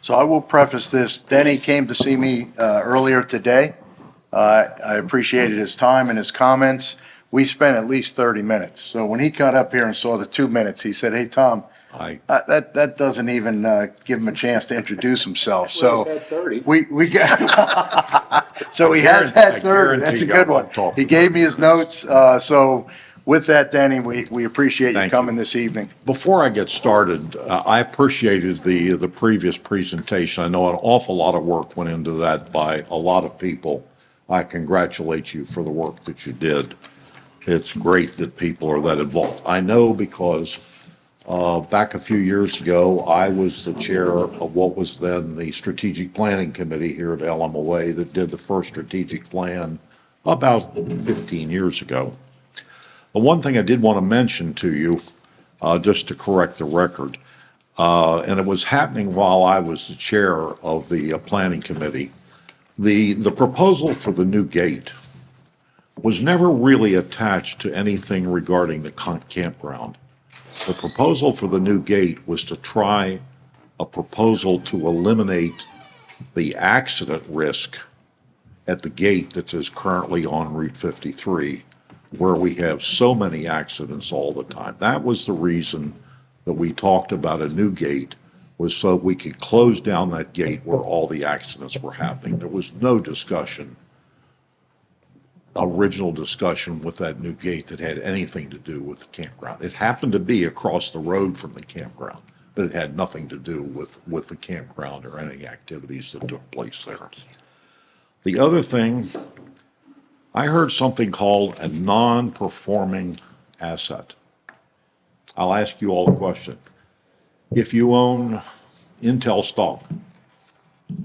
So I will preface this. Denny came to see me earlier today. I appreciated his time and his comments. We spent at least 30 minutes. So when he got up here and saw the 2 minutes, he said, "Hey, Tom, that doesn't even give him a chance to introduce himself." So we got, so he has had 30. That's a good one. He gave me his notes. So with that, Danny, we appreciate you coming this evening. Before I get started, I appreciated the previous presentation. I know an awful lot of work went into that by a lot of people. I congratulate you for the work that you did. It's great that people are that involved. I know because back a few years ago, I was the chair of what was then the Strategic Planning Committee here at LMOA that did the first strategic plan about 15 years ago. But one thing I did want to mention to you, just to correct the record, and it was happening while I was the chair of the planning committee, the proposal for the new gate was never really attached to anything regarding the campground. The proposal for the new gate was to try a proposal to eliminate the accident risk at the gate that is currently on Route 53, where we have so many accidents all the time. That was the reason that we talked about a new gate was so we could close down that gate where all the accidents were happening. There was no discussion, original discussion with that new gate that had anything to do with the campground. It happened to be across the road from the campground, but it had nothing to do with the campground or any activities that took place there. The other thing, I heard something called a non-performing asset. I'll ask you all a question. If you own Intel stock,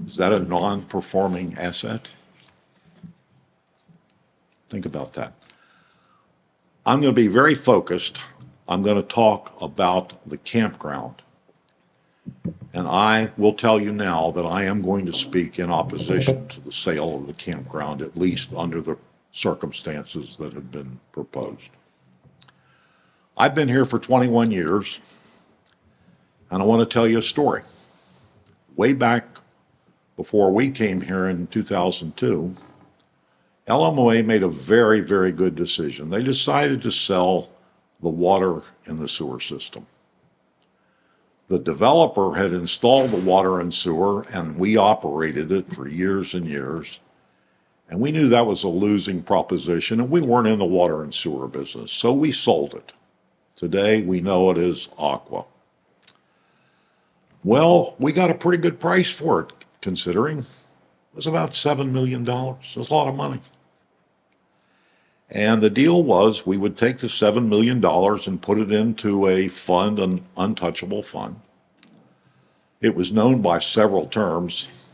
is that a non-performing asset? Think about that. I'm going to be very focused. I'm going to talk about the campground. And I will tell you now that I am going to speak in opposition to the sale of the campground, at least under the circumstances that have been proposed. I've been here for 21 years, and I want to tell you a story. Way back before we came here in 2002, LMOA made a very, very good decision. They decided to sell the water and the sewer system. The developer had installed the water and sewer, and we operated it for years and years. And we knew that was a losing proposition, and we weren't in the water and sewer business, so we sold it. Today, we know it is Aqua. Well, we got a pretty good price for it, considering it was about $7 million. It was a lot of money. And the deal was we would take the $7 million and put it into a fund, an untouchable fund. It was known by several terms.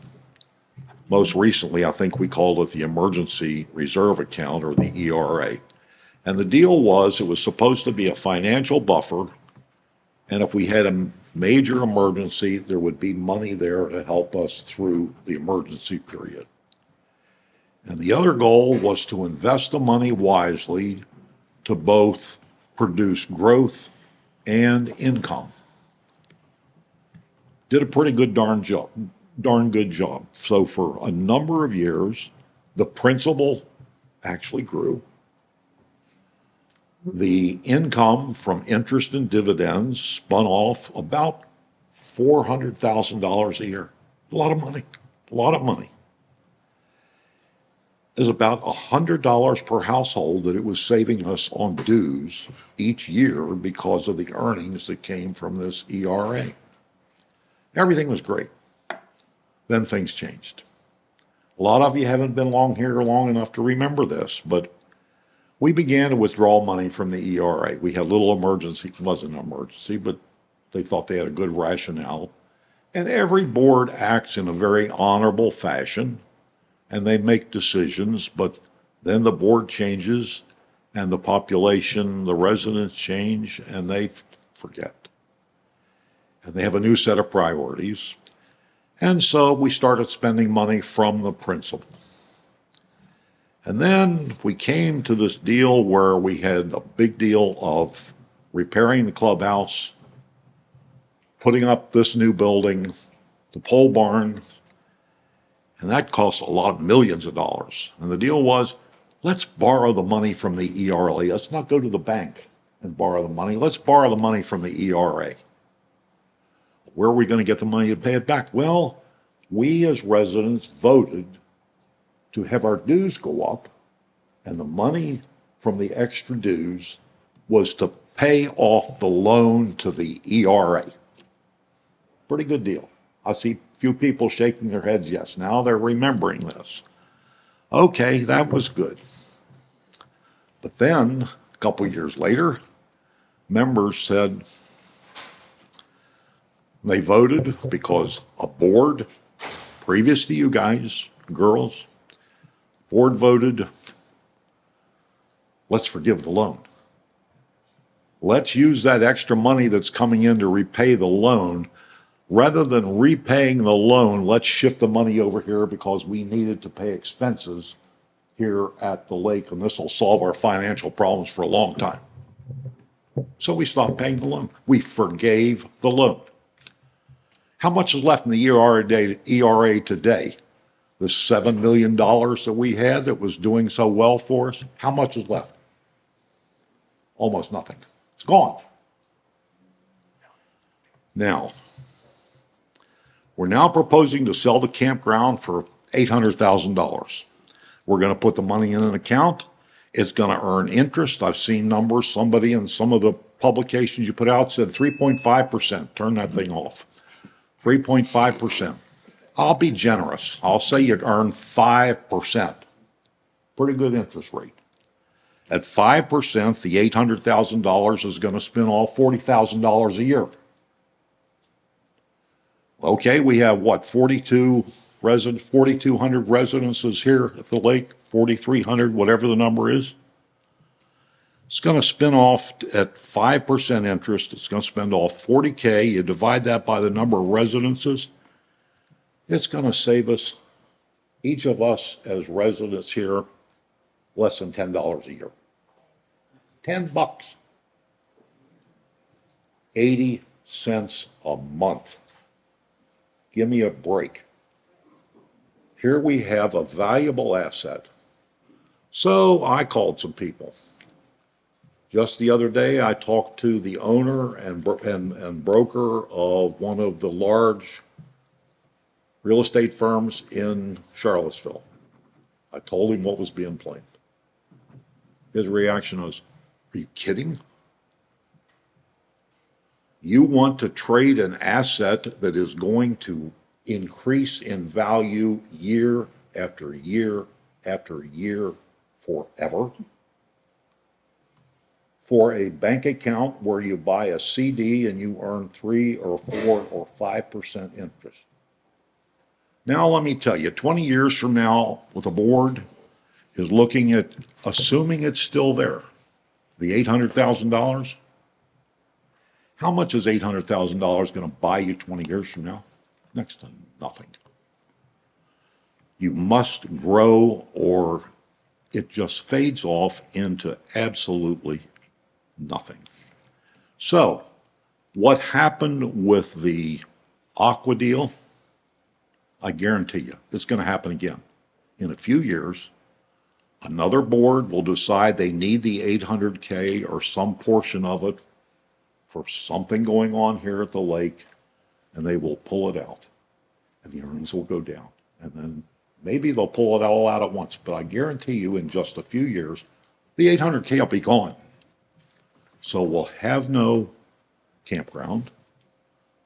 Most recently, I think we called it the Emergency Reserve Account, or the ERA. And the deal was it was supposed to be a financial buffer, and if we had a major emergency, there would be money there to help us through the emergency period. And the other goal was to invest the money wisely to both produce growth and income. Did a pretty good darn good job. So for a number of years, the principal actually grew. The income from interest and dividends spun off about $400,000 a year. A lot of money, a lot of money. Is about $100 per household that it was saving us on dues each year because of the earnings that came from this ERA. Everything was great. Then things changed. A lot of you haven't been here long enough to remember this, but we began to withdraw money from the ERA. We had a little emergency. It wasn't an emergency, but they thought they had a good rationale. And every board acts in a very honorable fashion, and they make decisions, but then the board changes, and the population, the residents change, and they forget. And they have a new set of priorities. And so we started spending money from the principal. And then we came to this deal where we had a big deal of repairing the clubhouse, putting up this new building, the pole barn, and that cost a lot of millions of dollars. And the deal was, let's borrow the money from the ERA. Let's not go to the bank and borrow the money. Let's borrow the money from the ERA. Where are we going to get the money to pay it back? Well, we as residents voted to have our dues go up, and the money from the extra dues was to pay off the loan to the ERA. Pretty good deal. I see a few people shaking their heads yes. Now they're remembering this. Okay, that was good. But then, a couple years later, members said they voted because a board, previous to you guys, girls, board voted, let's forgive the loan. Let's use that extra money that's coming in to repay the loan. Rather than repaying the loan, let's shift the money over here because we needed to pay expenses here at the lake, and this will solve our financial problems for a long time. So we stopped paying the loan. We forgave the loan. How much is left in the ERA today? The $7 million that we had that was doing so well for us, how much is left? Almost nothing. It's gone. Now, we're now proposing to sell the campground for $800,000. We're going to put the money in an account. It's going to earn interest. I've seen numbers. Somebody in some of the publications you put out said 3.5%. Turn that thing off. 3.5%. I'll be generous. I'll say you earn 5%. Pretty good interest rate. At 5%, the $800,000 is going to spin off $40,000 a year. Okay, we have what, 4,200 residences here at the lake, 4,300, whatever the number is. It's going to spin off at 5% interest. It's going to spend off $40K. You divide that by the number of residences. It's going to save us, each of us as residents here, less than $10 a year. $10. 80 cents a month. Give me a break. Here we have a valuable asset. So I called some people. Just the other day, I talked to the owner and broker of one of the large real estate firms in Charlottesville. I told him what was being planned. His reaction was, "Are you kidding? You want to trade an asset that is going to increase in value year after year after year forever for a bank account where you buy a CD and you earn 3 or 4 or 5% interest." Now, let me tell you, 20 years from now, with a board is looking at, assuming it's still there, the $800,000. How much is $800,000 going to buy you 20 years from now? Next to nothing. You must grow or it just fades off into absolutely nothing. So, what happened with the Aqua deal, I guarantee you, it's going to happen again. In a few years, another board will decide they need the $800K or some portion of it for something going on here at the lake, and they will pull it out, and the earnings will go down. And then maybe they'll pull it all out at once, but I guarantee you in just a few years, the $800K will be gone. So we'll have no campground,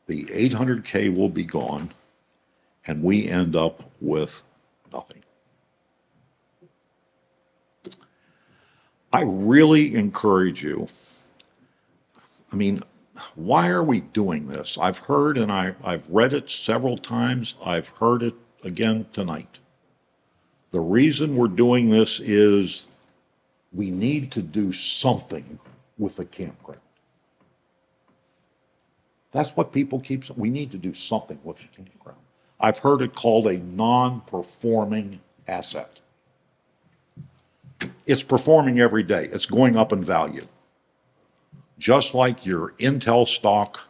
the $800K will be gone, and we end up with nothing. I really encourage you. I mean, why are we doing this? I've heard and I've read it several times. I've heard it again tonight. The reason we're doing this is we need to do something with the campground. That's what people keep saying. We need to do something with the campground. I've heard it called a non-performing asset. It's performing every day. It's going up in value. Just like your Intel stock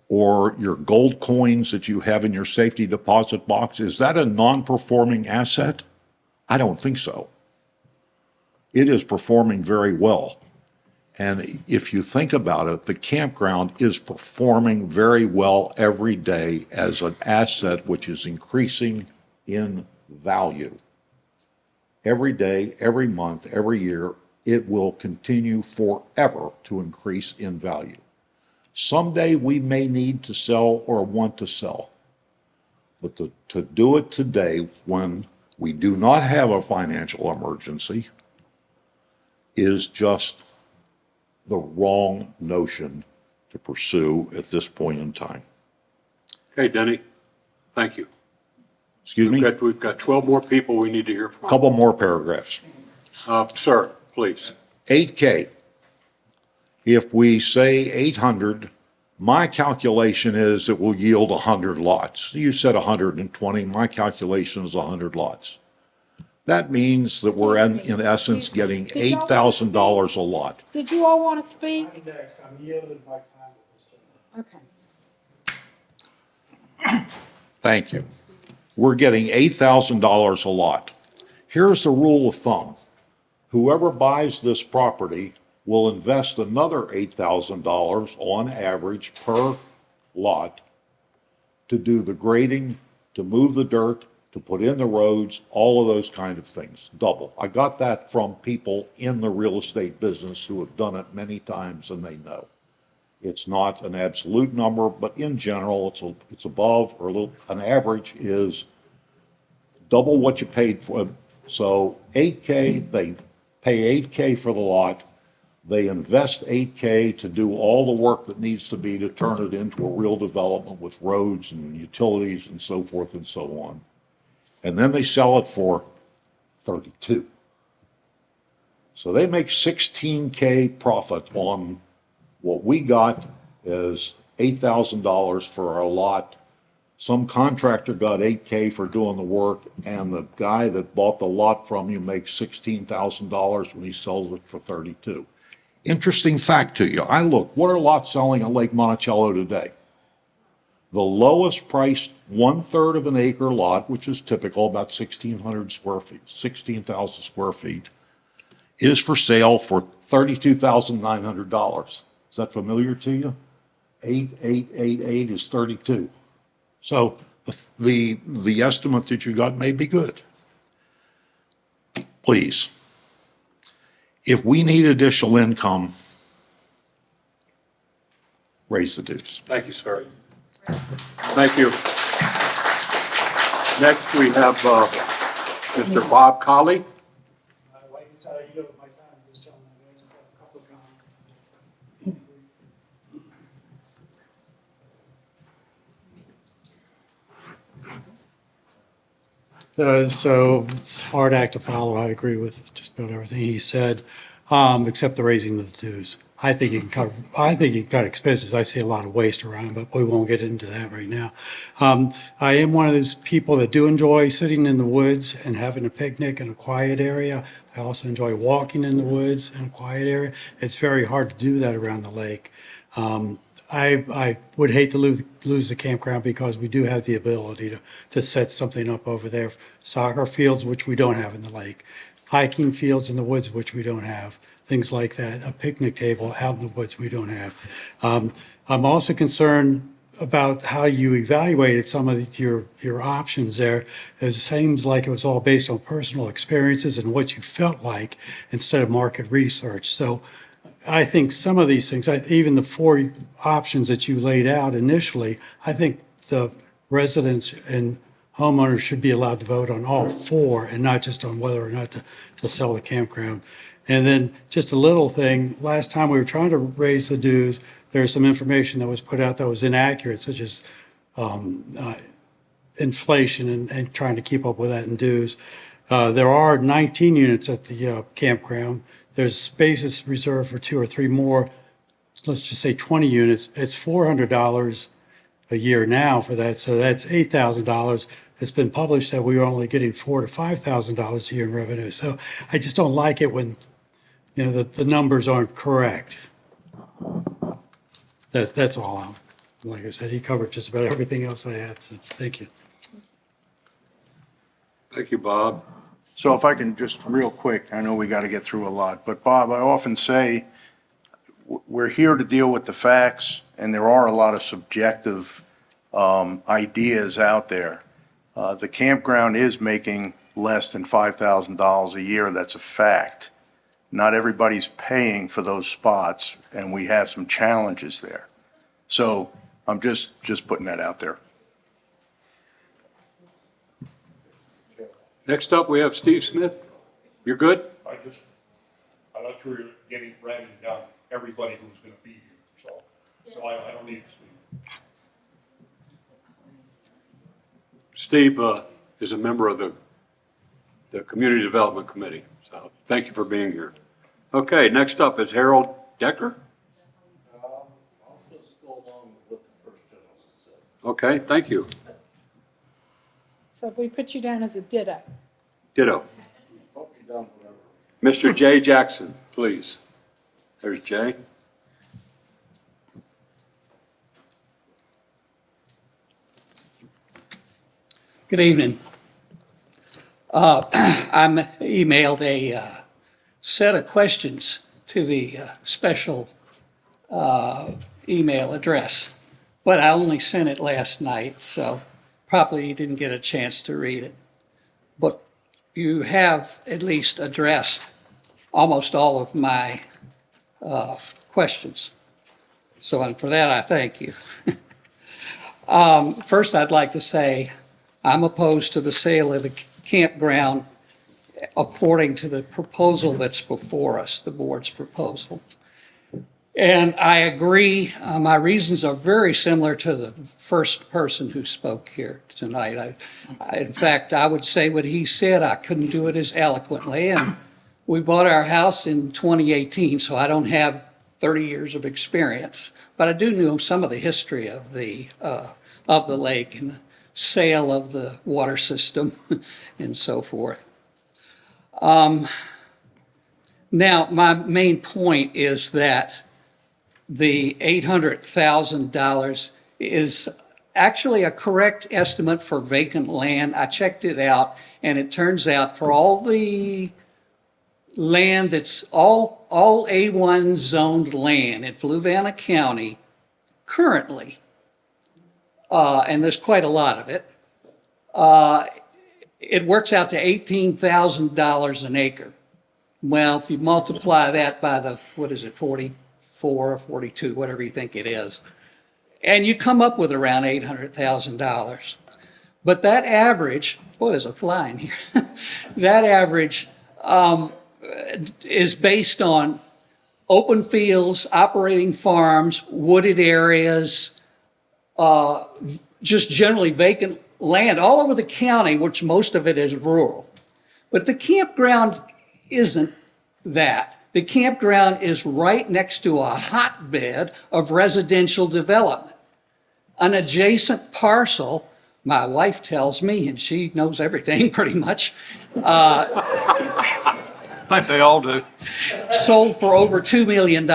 or your gold coins that you have in your safety deposit box, is that a non-performing asset? I don't think so. It is performing very well. And if you think about it, the campground is performing very well every day as an asset which is increasing in value. Every day, every month, every year, it will continue forever to increase in value. Someday we may need to sell or want to sell. But to do it today when we do not have a financial emergency is just the wrong notion to pursue at this point in time. Okay, Denny, thank you. Excuse me? We've got 12 more people we need to hear from. Couple more paragraphs. Sir, please. 8K. If we say 800, my calculation is it will yield 100 lots. You said 120. My calculation is 100 lots. That means that we're in essence getting $8,000 a lot. Did you all want to speak? I'm next. I'm yielding my time at this time. Okay. Thank you. We're getting $8,000 a lot. Here's the rule of thumb. Whoever buys this property will invest another $8,000 on average per lot to do the grading, to move the dirt, to put in the roads, all of those kind of things, double. I got that from people in the real estate business who have done it many times and they know. It's not an absolute number, but in general, it's above or a little, an average is double what you paid for. So 8K, they pay 8K for the lot. They invest 8K to do all the work that needs to be to turn it into a real development with roads and utilities and so forth and so on. And then they sell it for 32. So they make 16K profit on what we got is $8,000 for our lot. Some contractor got 8K for doing the work, and the guy that bought the lot from you makes $16,000 when he sells it for 32. Interesting fact to you. I looked, what are lots selling at Lake Monticello today? The lowest priced 1/3 of an acre lot, which is typical, about 1,600 square feet, 16,000 square feet, is for sale for $32,900. Is that familiar to you? 8,888 is 32. So the estimate that you got may be good. Please, if we need additional income, raise the dues. Thank you, sir. Thank you. Next, we have Mr. Bob Colley. Like I said, I yield my time to this gentleman. I just have a couple of comments. So it's a hard act to follow. I agree with just about everything he said, except the raising of the dues. I think you can cut expenses. I see a lot of waste around, but we won't get into that right now. I am one of those people that do enjoy sitting in the woods and having a picnic in a quiet area. I also enjoy walking in the woods in a quiet area. It's very hard to do that around the lake. I would hate to lose the campground because we do have the ability to set something up over there. Soccer fields, which we don't have in the lake. Hiking fields in the woods, which we don't have. Things like that. A picnic table out in the woods, we don't have. I'm also concerned about how you evaluated some of your options there. It seems like it was all based on personal experiences and what you felt like instead of market research. So I think some of these things, even the 4 options that you laid out initially, I think the residents and homeowners should be allowed to vote on all 4 and not just on whether or not to sell the campground. And then just a little thing, last time we were trying to raise the dues, there's some information that was put out that was inaccurate, such as inflation and trying to keep up with that in dues. There are 19 units at the campground. There's spaces reserved for 2 or 3 more, let's just say 20 units. It's $400 a year now for that, so that's $8,000. It's been published that we are only getting $4,000 to $5,000 a year in revenue. So I just don't like it when, the numbers aren't correct. That's all. Like I said, he covered just about everything else I had, so thank you. Thank you, Bob. So if I can just real quick, I know we got to get through a lot, but Bob, I often say we're here to deal with the facts, and there are a lot of subjective ideas out there. The campground is making less than $5,000 a year. That's a fact. Not everybody's paying for those spots, and we have some challenges there. So I'm just putting that out there. Next up, we have Steve Smith. You're good? I thought you were getting ready down everybody who's gonna be here, so I don't need to speak. Steve is a member of the Community Development Committee, so thank you for being here. Okay, next up is Harold Decker. I'll just go along with what the first gentleman said. Okay, thank you. So if we put you down as a ditto. Ditto. Put me down wherever. Mr. Jay Jackson, please. There's Jay. Good evening. I emailed a set of questions to the special email address but I only sent it last night, so probably you didn't get a chance to read it. But you have at least addressed almost all of my questions. So, and for that, I thank you. First, I'd like to say I'm opposed to the sale of the campground according to the proposal that's before us, the board's proposal. And I agree, my reasons are very similar to the first person who spoke here tonight. In fact, I would say what he said, I couldn't do it as eloquently. And we bought our house in 2018, so I don't have 30 years of experience. But I do know some of the history of the lake and the sale of the water system and so forth. Now, my main point is that the $800,000 is actually a correct estimate for vacant land. I checked it out, and it turns out for all the land that's all A1 zoned land in Fluvanna County currently, and there's quite a lot of it, it works out to $18,000 an acre. Well, if you multiply that by the, 44 or 42, whatever you think it is, and you come up with around $800,000. But that average, boy, there's a fly in here. That average is based on open fields, operating farms, wooded areas, just generally vacant land all over the county, which most of it is rural. But the campground isn't that. The campground is right next to a hotbed of residential development. An adjacent parcel, my wife tells me, and she knows everything pretty much, I think they all do. sold for over $2 million.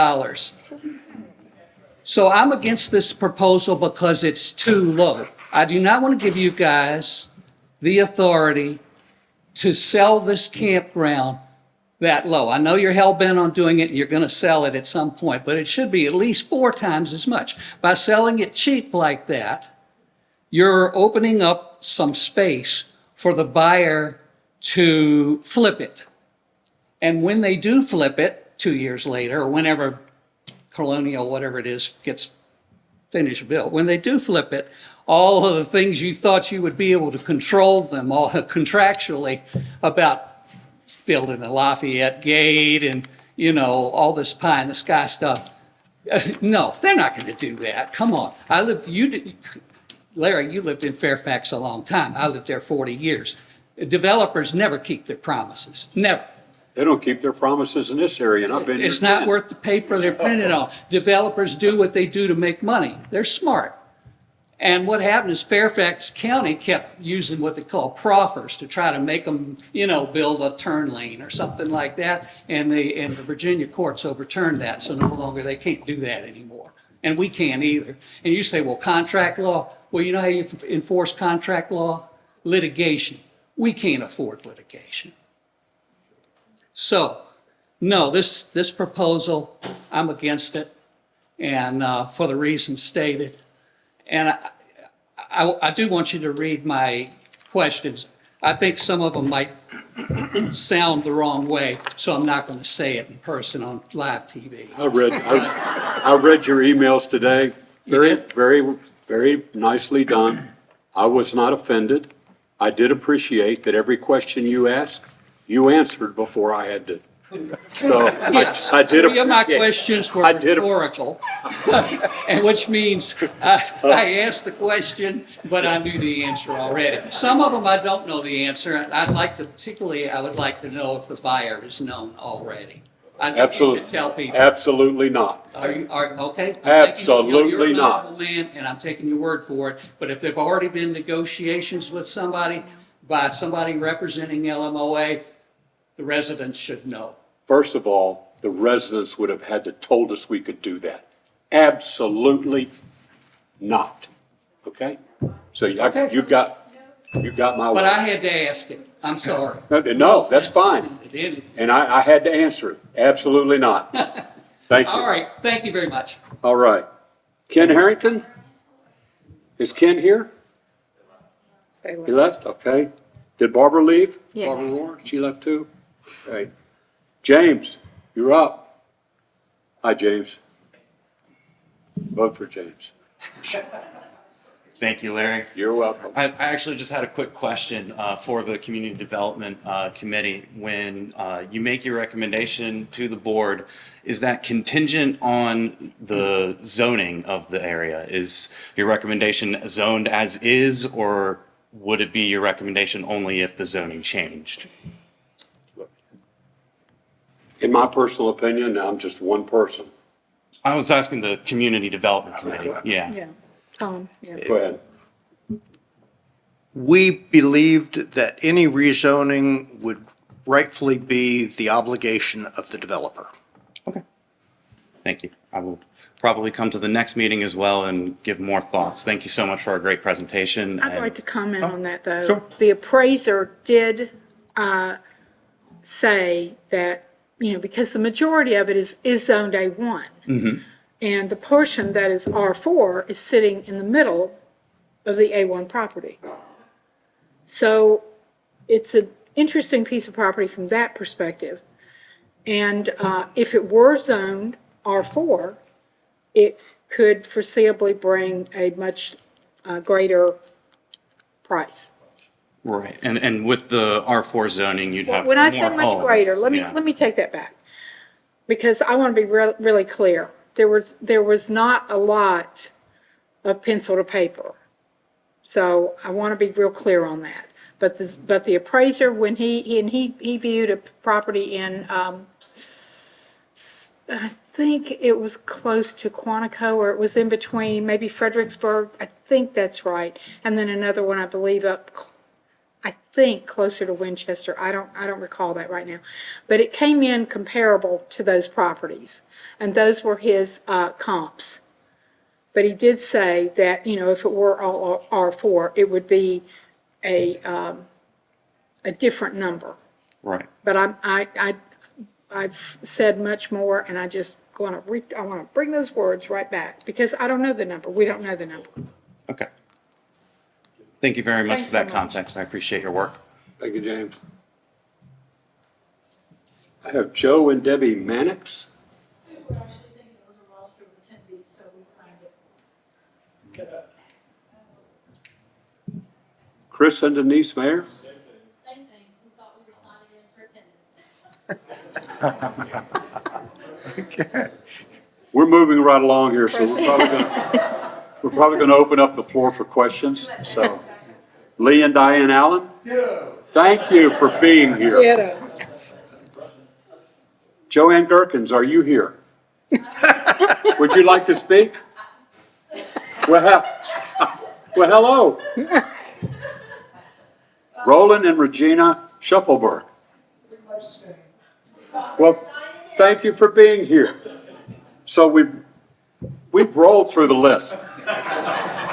So I'm against this proposal because it's too low. I do not want to give you guys the authority to sell this campground that low. I know you're hell-bent on doing it and you're going to sell it at some point, but it should be at least 4 times as much. By selling it cheap like that, you're opening up some space for the buyer to flip it. And when they do flip it 2 years later, or whenever Colonial, whatever it is, gets finished built, when they do flip it, all of the things you thought you would be able to control them all contractually about building the Lafayette Gate and, you know, all this pie in the sky stuff. No, they're not going to do that. Come on. Larry, you lived in Fairfax a long time. I lived there 40 years. Developers never keep their promises. Never. They don't keep their promises in this area, and I've been here It's not 10. worth the paper they're printed on. Developers do what they do to make money. They're smart. And what happened is Fairfax County kept using what they call proffers to try to make them, you know, build a turn lane or something like that. And the Virginia courts overturned that, so no longer they can't do that anymore. And we can't either. And you say, well, contract law. Well, you know how you enforce contract law? Litigation. We can't afford litigation. So, no, this proposal, I'm against it, and for the reasons stated. And I do want you to read my questions. I think some of them might sound the wrong way, so I'm not going to say it in person on live TV. I read your emails today. Very, You did? very, very nicely done. I was not offended. I did appreciate that every question you asked, you answered before I had to. So Yes, I did 3 of my appreciate. questions were I did- rhetorical, and which means I asked the question, but I knew the answer already. Some of them I don't know the answer, and I would like to know if the buyer is known already. I think you Absolutely. should tell people. Absolutely not. Okay? Absolutely You're a not. knowledgeable man, and I'm taking your word for it, but if there've already been negotiations with somebody, by somebody representing LMOA, the residents should know. First of all, the residents would have had to told us we could do that. Absolutely not. Okay? So Okay. you got my But word. I had to ask it. I'm sorry. No, that's fine. offense to any- And I had to answer it. Absolutely not. Thank you. All right, thank you very much. All right. Ken Harrington? Is Ken here? They He left. left? Okay. Did Barbara leave? Yes. Barbara Moore, she left too? Okay. James, you're up. Hi, James. Vote for James. Thank you, Larry. You're welcome. I actually just had a quick question for the Community Development Committee. When you make your recommendation to the board, is that contingent on the zoning of the area? Is your recommendation zoned as is, or would it be your recommendation only if the zoning changed? In my personal opinion, I'm just one person. I was asking the Community Development Committee, yeah. Yeah, Tom, yeah. Go ahead. We believed that any rezoning would rightfully be the obligation of the developer. Okay. Thank you. I will probably come to the next meeting as well and give more thoughts. Thank you so much for a great presentation. I'd and- like to comment on that, though. sure. The appraiser did say that, because the majority of it is zoned A1. And the portion that is R4 is sitting in the middle of the A1 property. So it's an interesting piece of property from that perspective. And if it were zoned R4, it could foreseeably bring a much greater price. Right, and with the R4 zoning, you'd have more When I say much homes, greater, let yeah. me take that back. Because I want to be really clear. There was not a lot of pencil to paper. So I want to be real clear on that. But the appraiser, when he viewed a property in, I think it was close to Quantico, or it was in between, maybe Fredericksburg, I think that's right. And then another one, I believe, I think closer to Winchester. I don't recall that right now. But it came in comparable to those properties. And those were his comps. But he did say that, if it were all R4, it would be a different number. Right, But I've said much more, and I just want to bring those words right back, because I don't know the number. We don't know the number. okay. Thank you very much Thanks for that so much. context. I appreciate your work. Thank you, James. I have Joe and Debbie Mannix. We were actually thinking it was a roster of attendees, so we signed it. Chris and Denise Mayer. Same thing, we thought we were signing in for attendance. We're moving right along here, so we're probably going to open up the floor for questions. So, Lee and Diane Allen. Thank you for being here. Ditto. Joanne Gerkens, are you here? Would you like to speak? Well, hello. Roland and Regina Shuffleberg. Well, thank you for being here. So we've rolled through the list.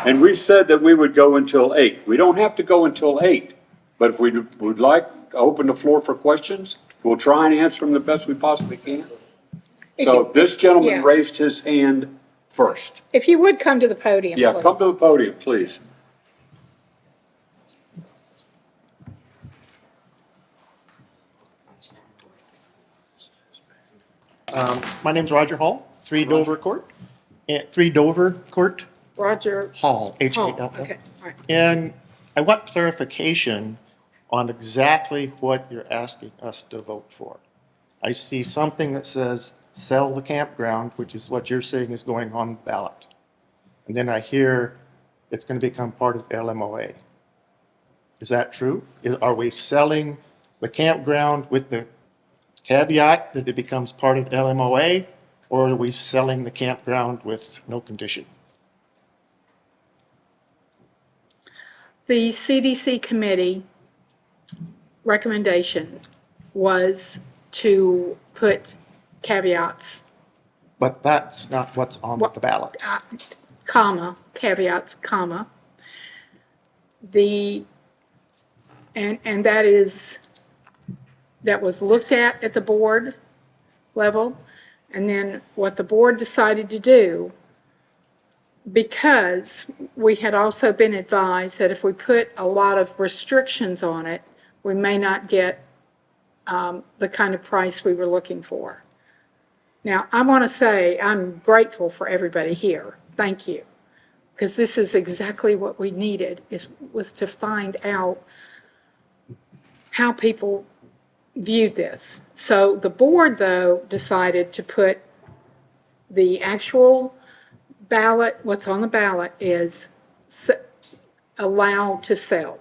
And we said that we would go until 8. We don't have to go until 8. But if we would like to open the floor for questions, we'll try and answer them the best we possibly can. So this gentleman Yeah. raised his hand first. If you would come to the podium, Yeah, come please. to the podium, please. My name's Roger Hall, 3 Dover Court, 3 Dover Court Roger Hall, Hall. H-A-L-L. Okay, all right. And I want clarification on exactly what you're asking us to vote for. I see something that says sell the campground, which is what you're saying is going on the ballot. And then I hear it's going to become part of LMOA. Is that true? Are we selling the campground with the caveat that it becomes part of LMOA, or are we selling the campground with no condition? The CDC committee recommendation was to put caveats, But that's not what's on the ballot. caveats, comma. And that was looked at the board level. And then what the board decided to do because we had also been advised that if we put a lot of restrictions on it, we may not get the kind of price we were looking for. Now, I want to say I'm grateful for everybody here. Thank you. Because this is exactly what we needed, was to find out how people viewed this. So the board, though, decided to put the actual ballot, what's on the ballot is allowed to sell.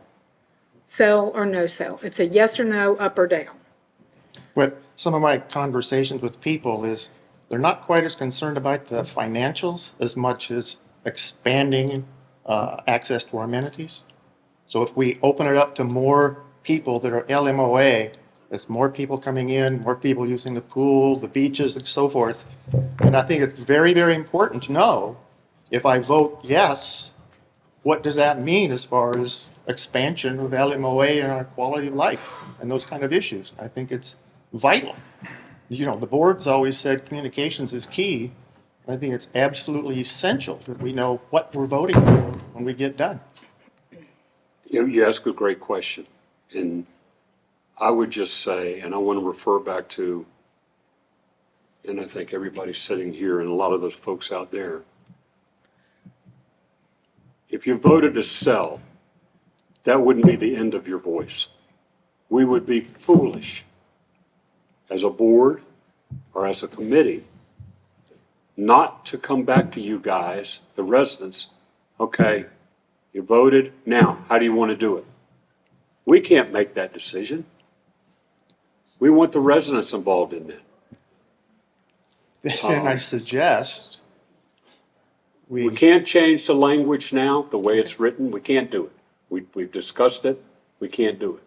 Sell or no sell. It's a yes or no, up or down. But some of my conversations with people is they're not quite as concerned about the financials as much as expanding access to our amenities. So if we open it up to more people that are LMOA, there's more people coming in, more people using the pool, the beaches and so forth. And I think it's very, very important to know, if I vote yes, what does that mean as far as expansion of LMOA and our quality of life and those kind of issues? I think it's vital. You know, the board's always said communications is key. I think it's absolutely essential that we know what we're voting for when we get done. You ask a great question, and I would just say, and I want to refer back to, and I think everybody sitting here and a lot of those folks out there, if you voted to sell, that wouldn't be the end of your voice. We would be foolish as a board or as a committee not to come back to you guys, the residents, okay, you voted, now, how do you want to do it? We can't make that decision. We want the residents involved in that. Then I suggest We can't change the language now, the way it's written, we can't do it. We've discussed it, we can't do it.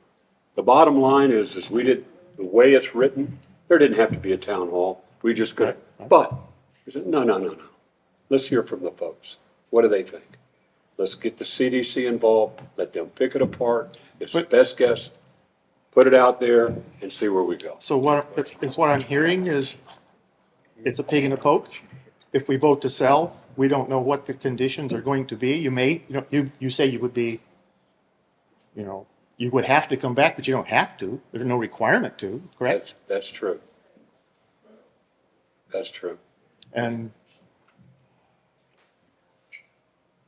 The bottom line is we did, the way it's written, there didn't have to be a town hall, we just could, but, we said, no. Let's hear from the folks. What do they think? Let's get the CDC involved, let them pick it apart, it's the best guess, put it out there and see where we go. So what I'm hearing is it's a pig in a poke. If we vote to sell, we don't know what the conditions are going to be. You may, you say you would be, you would have to come back, but you don't have to. There's no requirement to, correct? That's true. That's true. And,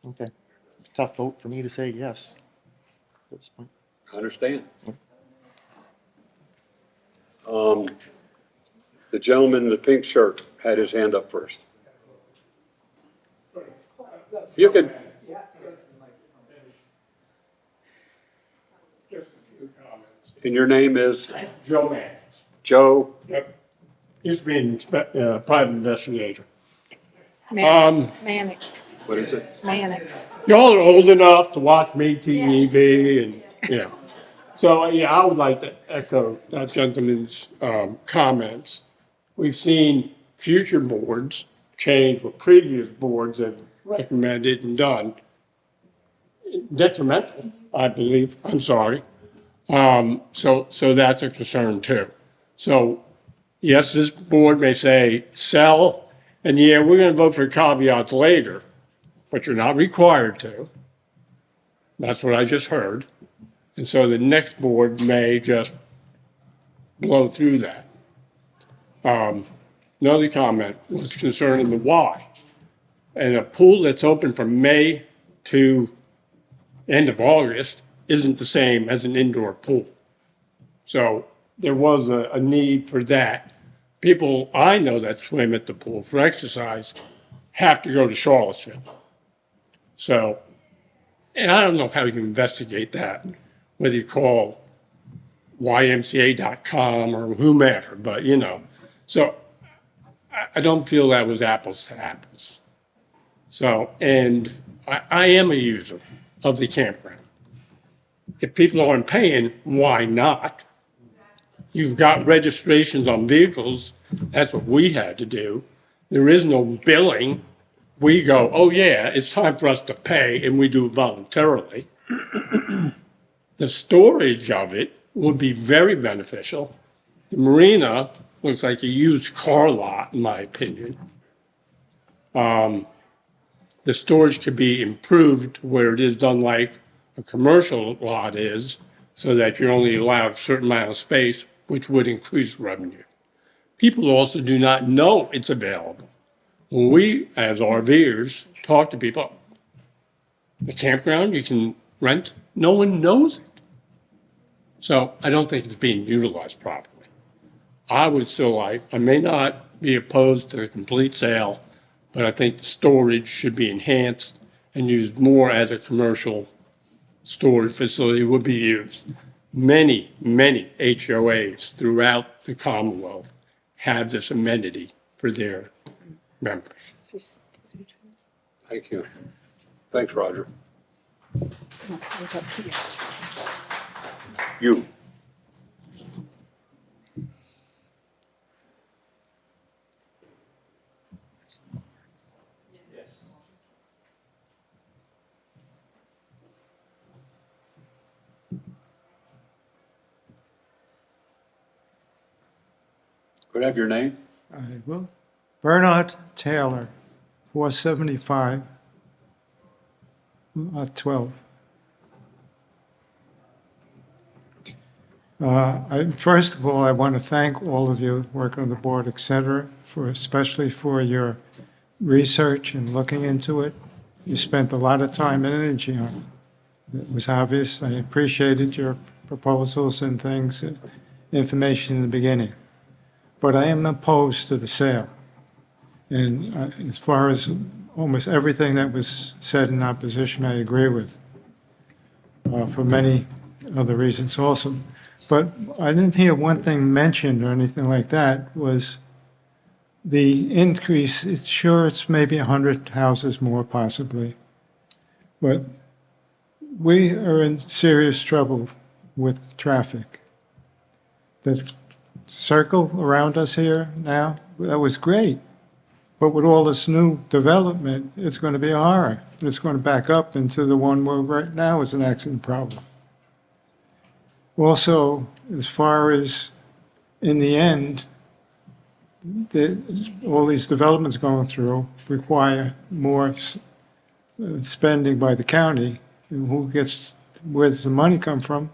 okay, tough vote for me to say yes at this point. I understand. The gentleman in the pink shirt had his hand up first. You can, Just a few comments. and your name is Joe Mannix. Joe? Yep. Used to be a private investigator. Mannix, What is it? Mannix. Y'all are old enough to watch me TV and, So, yeah, I would like to echo that gentleman's comments. We've seen future boards change what previous boards have recommended and done. Detrimental, I believe, I'm sorry. So that's a concern too. So, yes, this board may say sell, and yeah, we're gonna vote for caveats later, but you're not required to. That's what I just heard. And so the next board may just blow through that. Another comment was concerning the why. And a pool that's open from May to end of August isn't the same as an indoor pool. So there was a need for that. People I know that swim at the pool for exercise have to go to Charlottesville. So, and I don't know how you investigate that, whether you call YMCA.com or whomever, but So I don't feel that was apples to apples. So, and I am a user of the campground. If people aren't paying, why not? You've got registrations on vehicles. That's what we had to do. There is no billing. We go, oh yeah, it's time for us to pay, and we do it voluntarily. The storage of it would be very beneficial. The marina looks like a used car lot, in my opinion. the storage could be improved where it is done like a commercial lot is, so that you're only allowed a certain amount of space, which would increase revenue. People also do not know it's available. When we, as RVers, talk to people, the campground you can rent, no one knows it. So I don't think it's being utilized properly. I would still like, I may not be opposed to a complete sale, but I think the storage should be enhanced and used more as a commercial storage facility would be used. Many, many HOAs throughout the Commonwealth have this amenity for their members. Thank you. Thanks, Roger. You. Could I have your name? I will. Bernard Taylor, 475, lot 12. First of all, I want to thank all of you working on the board, et cetera, especially for your research and looking into it. You spent a lot of time and energy on it. It was obvious. I appreciated your proposals and things, information in the beginning. But I am opposed to the sale. And as far as almost everything that was said in opposition, I agree with, for many other reasons also. But I didn't hear one thing mentioned or anything like that was the increase. It's maybe 100 houses more possibly. But we are in serious trouble with traffic. The circle around us here now, that was great. But with all this new development, it's going to be a horror. It's going to back up into the one where right now is an accident problem. Also, as far as in the end, all these developments going through require more spending by the county. And where does the money come from?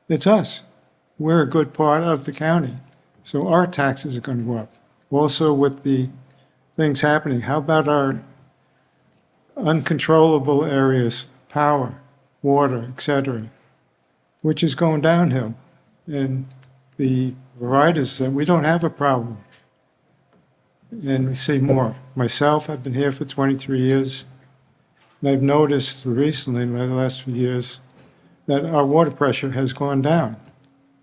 It's us. We're a good part of the county. So our taxes are going to go up. Also with the things happening, how about our uncontrollable areas, power, water, et cetera, which is going downhill. And the providers, we don't have a problem. And we see more. Myself, I've been here for 23 years, and I've noticed recently, in the last few years, that our water pressure has gone down.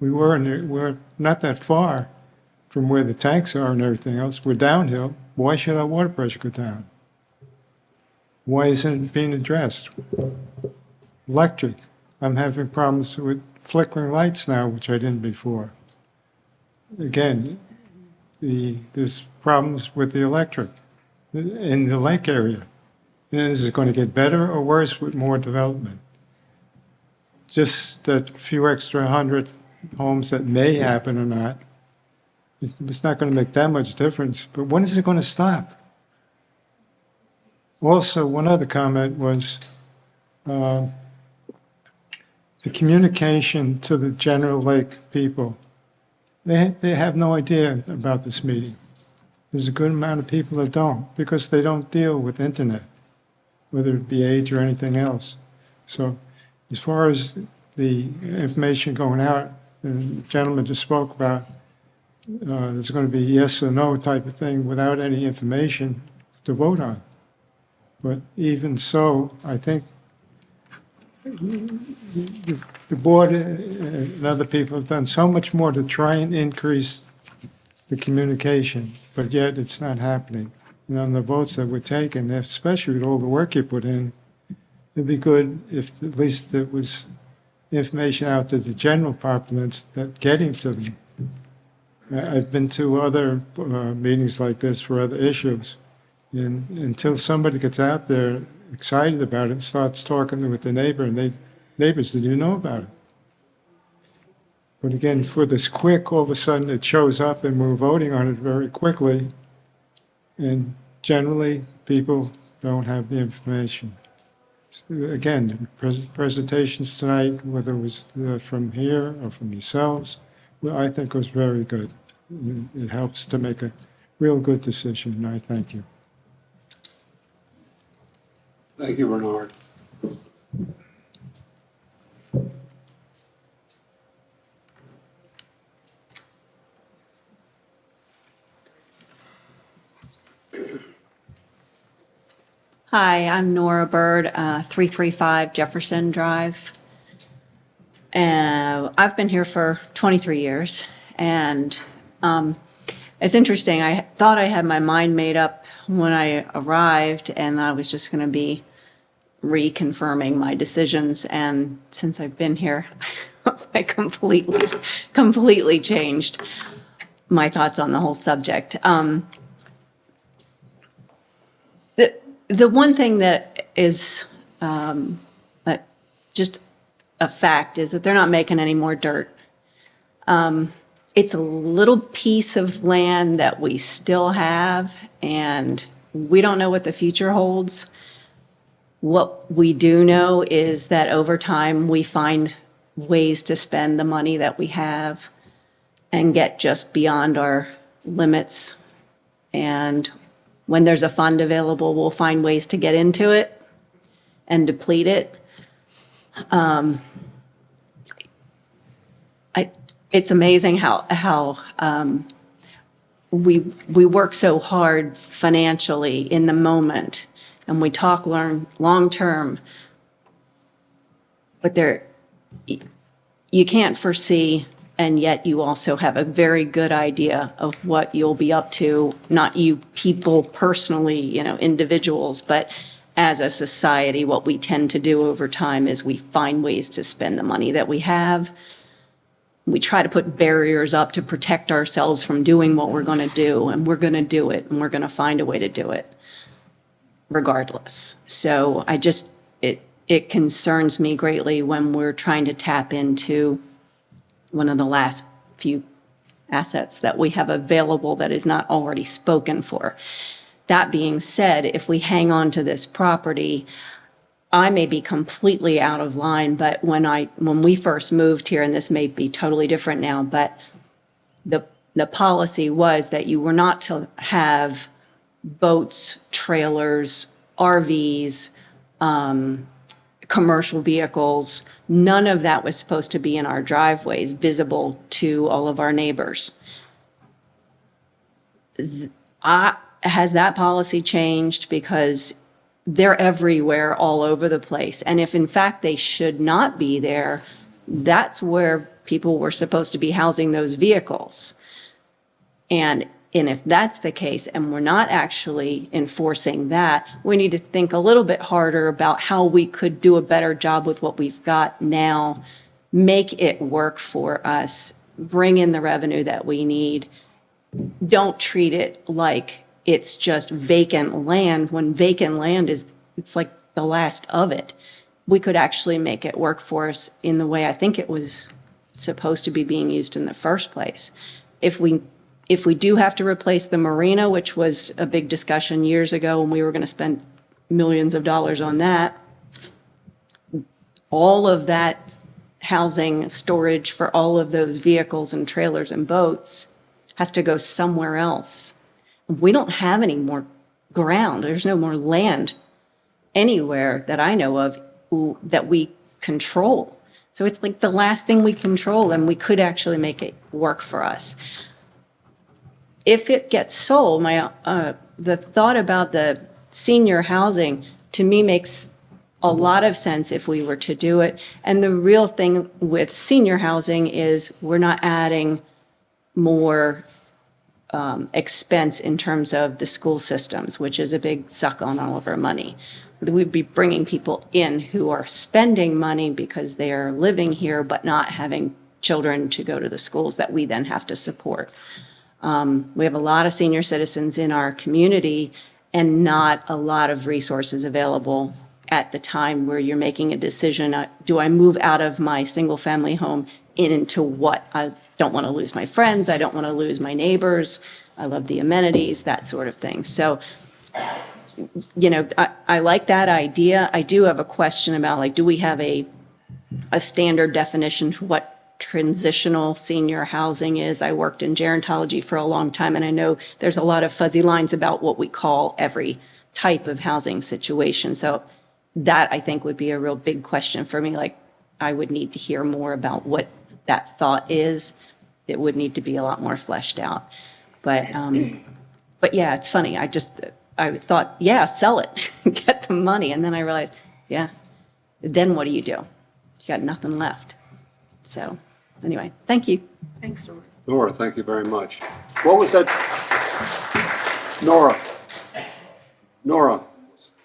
We're not that far from where the tanks are and everything else. We're downhill. Why should our water pressure go down? Why isn't it being addressed? Electric. I'm having problems with flickering lights now, which I didn't before. Again, there's problems with the electric in the lake area. And is it going to get better or worse with more development? Just that few extra 100 homes that may happen or not, it's not going to make that much difference. But when is it going to stop? Also, one other comment was the communication to the general lake people. They have no idea about this meeting. There's a good amount of people that don't, because they don't deal with internet, whether it be age or anything else. So as far as the information going out, the gentleman just spoke about, there's going to be yes or no type of thing without any information to vote on. But even so, I think the board and other people have done so much more to try and increase the communication, but yet it's not happening. You know, and the votes that were taken, especially with all the work you put in, it'd be good if at least there was information out to the general populace that getting to them. I've been to other meetings like this for other issues, and until somebody gets out there excited about it and starts talking with the neighbor, and neighbors, did you know about it? But again, for this quick, all of a sudden it shows up and we're voting on it very quickly. And generally, people don't have the information. Again, presentations tonight, whether it was from here or from yourselves, well, I think was very good. It helps to make a real good decision, and I thank you. Thank you, Bernard. Hi, I'm Nora Bird, 335 Jefferson Drive. I've been here for 23 years, and it's interesting. I thought I had my mind made up when I arrived, and I was just going to be reconfirming my decisions. And since I've been here, I completely changed my thoughts on the whole subject. The one thing that is just a fact is that they're not making any more dirt. It's a little piece of land that we still have, and we don't know what the future holds. What we do know is that over time, we find ways to spend the money that we have and get just beyond our limits. And when there's a fund available, we'll find ways to get into it and deplete it. It's amazing how we work so hard financially in the moment, and we talk long term, but you can't foresee. And yet you also have a very good idea of what you'll be up to, not you people personally, individuals, but as a society, what we tend to do over time is we find ways to spend the money that we have. We try to put barriers up to protect ourselves from doing what we're going to do, and we're going to do it, and we're going to find a way to do it regardless. So it concerns me greatly when we're trying to tap into one of the last few assets that we have available that is not already spoken for. That being said, if we hang on to this property, I may be completely out of line, but when we first moved here, and this may be totally different now, but the policy was that you were not to have boats, trailers, RVs, commercial vehicles. None of that was supposed to be in our driveways, visible to all of our neighbors. Has that policy changed? Because they're everywhere, all over the place. And if in fact they should not be there, that's where people were supposed to be housing those vehicles. And if that's the case, and we're not actually enforcing that, we need to think a little bit harder about how we could do a better job with what we've got now, make it work for us, bring in the revenue that we need. Don't treat it like it's just vacant land, when vacant land it's like the last of it. We could actually make it work for us in the way I think it was supposed to be being used in the first place. If we do have to replace the marina, which was a big discussion years ago, and we were going to spend millions of dollars on that, all of that housing, storage for all of those vehicles and trailers and boats has to go somewhere else. We don't have any more ground. There's no more land anywhere that I know of that we control. So it's like the last thing we control, and we could actually make it work for us. If it gets sold, the thought about the senior housing to me makes a lot of sense if we were to do it. And the real thing with senior housing is we're not adding more expense in terms of the school systems, which is a big suck on all of our money. We'd be bringing people in who are spending money because they are living here, but not having children to go to the schools that we then have to support. We have a lot of senior citizens in our community and not a lot of resources available at the time where you're making a decision. Do I move out of my single family home into what? I don't want to lose my friends. I don't want to lose my neighbors. I love the amenities, that sort of thing. So you know, I like that idea. I do have a question about, like, do we have a standard definition for what transitional senior housing is? I worked in gerontology for a long time, and I know there's a lot of fuzzy lines about what we call every type of housing situation. So that, I think, would be a real big question for me. Like, I would need to hear more about what that thought is. It would need to be a lot more fleshed out. But yeah, it's funny. I thought, yeah, sell it, get the money. And then I realized, yeah, then what do? You got nothing left. So anyway, thank you. Thanks, Nora. Nora, thank you very much. What was that? Nora,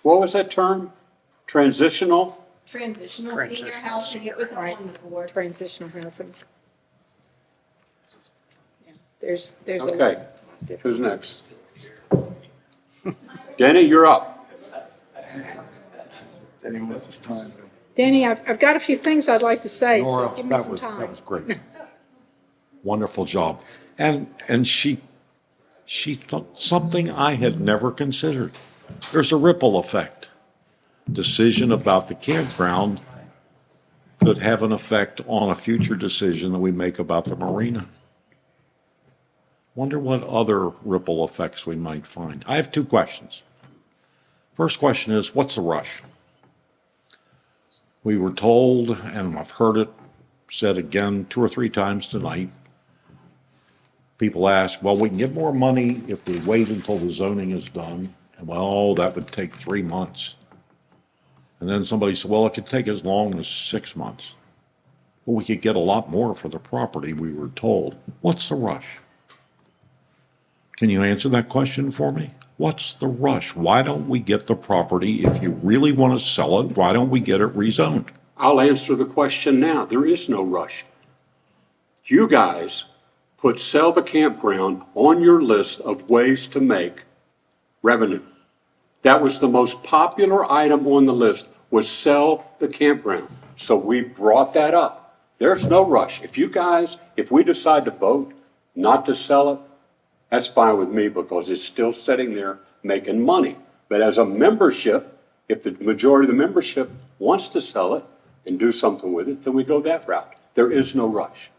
what was that term? Transitional? Transitional senior housing, it was on the board. Transitional housing. Yeah, There's a. Okay, who's next? Denny, you're up. Danny wants his time. Danny, I've got a few things I'd like to say, so Nora, give me that some was, time. that was great. Wonderful job. And she thought something I had never considered. There's a ripple effect. Decision about the campground could have an effect on a future decision that we make about the marina. Wonder what other ripple effects we might find. I have two questions. First question is, what's the rush? We were told, and I've heard it said again 2 or 3 times tonight, people ask, well, we can get more money if we wait until the zoning is done. And well, that would take 3 months. And then somebody said, well, it could take as long as 6 months. But we could get a lot more for the property, we were told. What's the rush? Can you answer that question for me? What's the rush? Why don't we get the property? If you really want to sell it, why don't we get it rezoned? I'll answer the question now. There is no rush. You guys put sell the campground on your list of ways to make revenue. That was the most popular item on the list, was sell the campground. So we brought that up. There's no rush. If we decide to vote not to sell it, that's fine with me because it's still sitting there making money. But as a membership, if the majority of the membership wants to sell it and do something with it, then we go that route. There is no rush.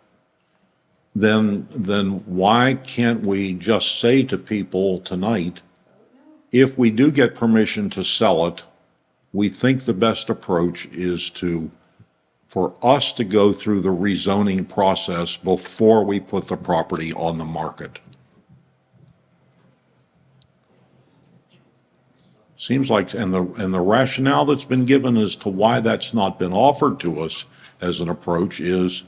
Then why can't we just say to people tonight, if we do get permission to sell it, we think the best approach is for us to go through the rezoning process before we put the property on the market. Seems like, and the rationale that's been given as to why that's not been offered to us as an approach is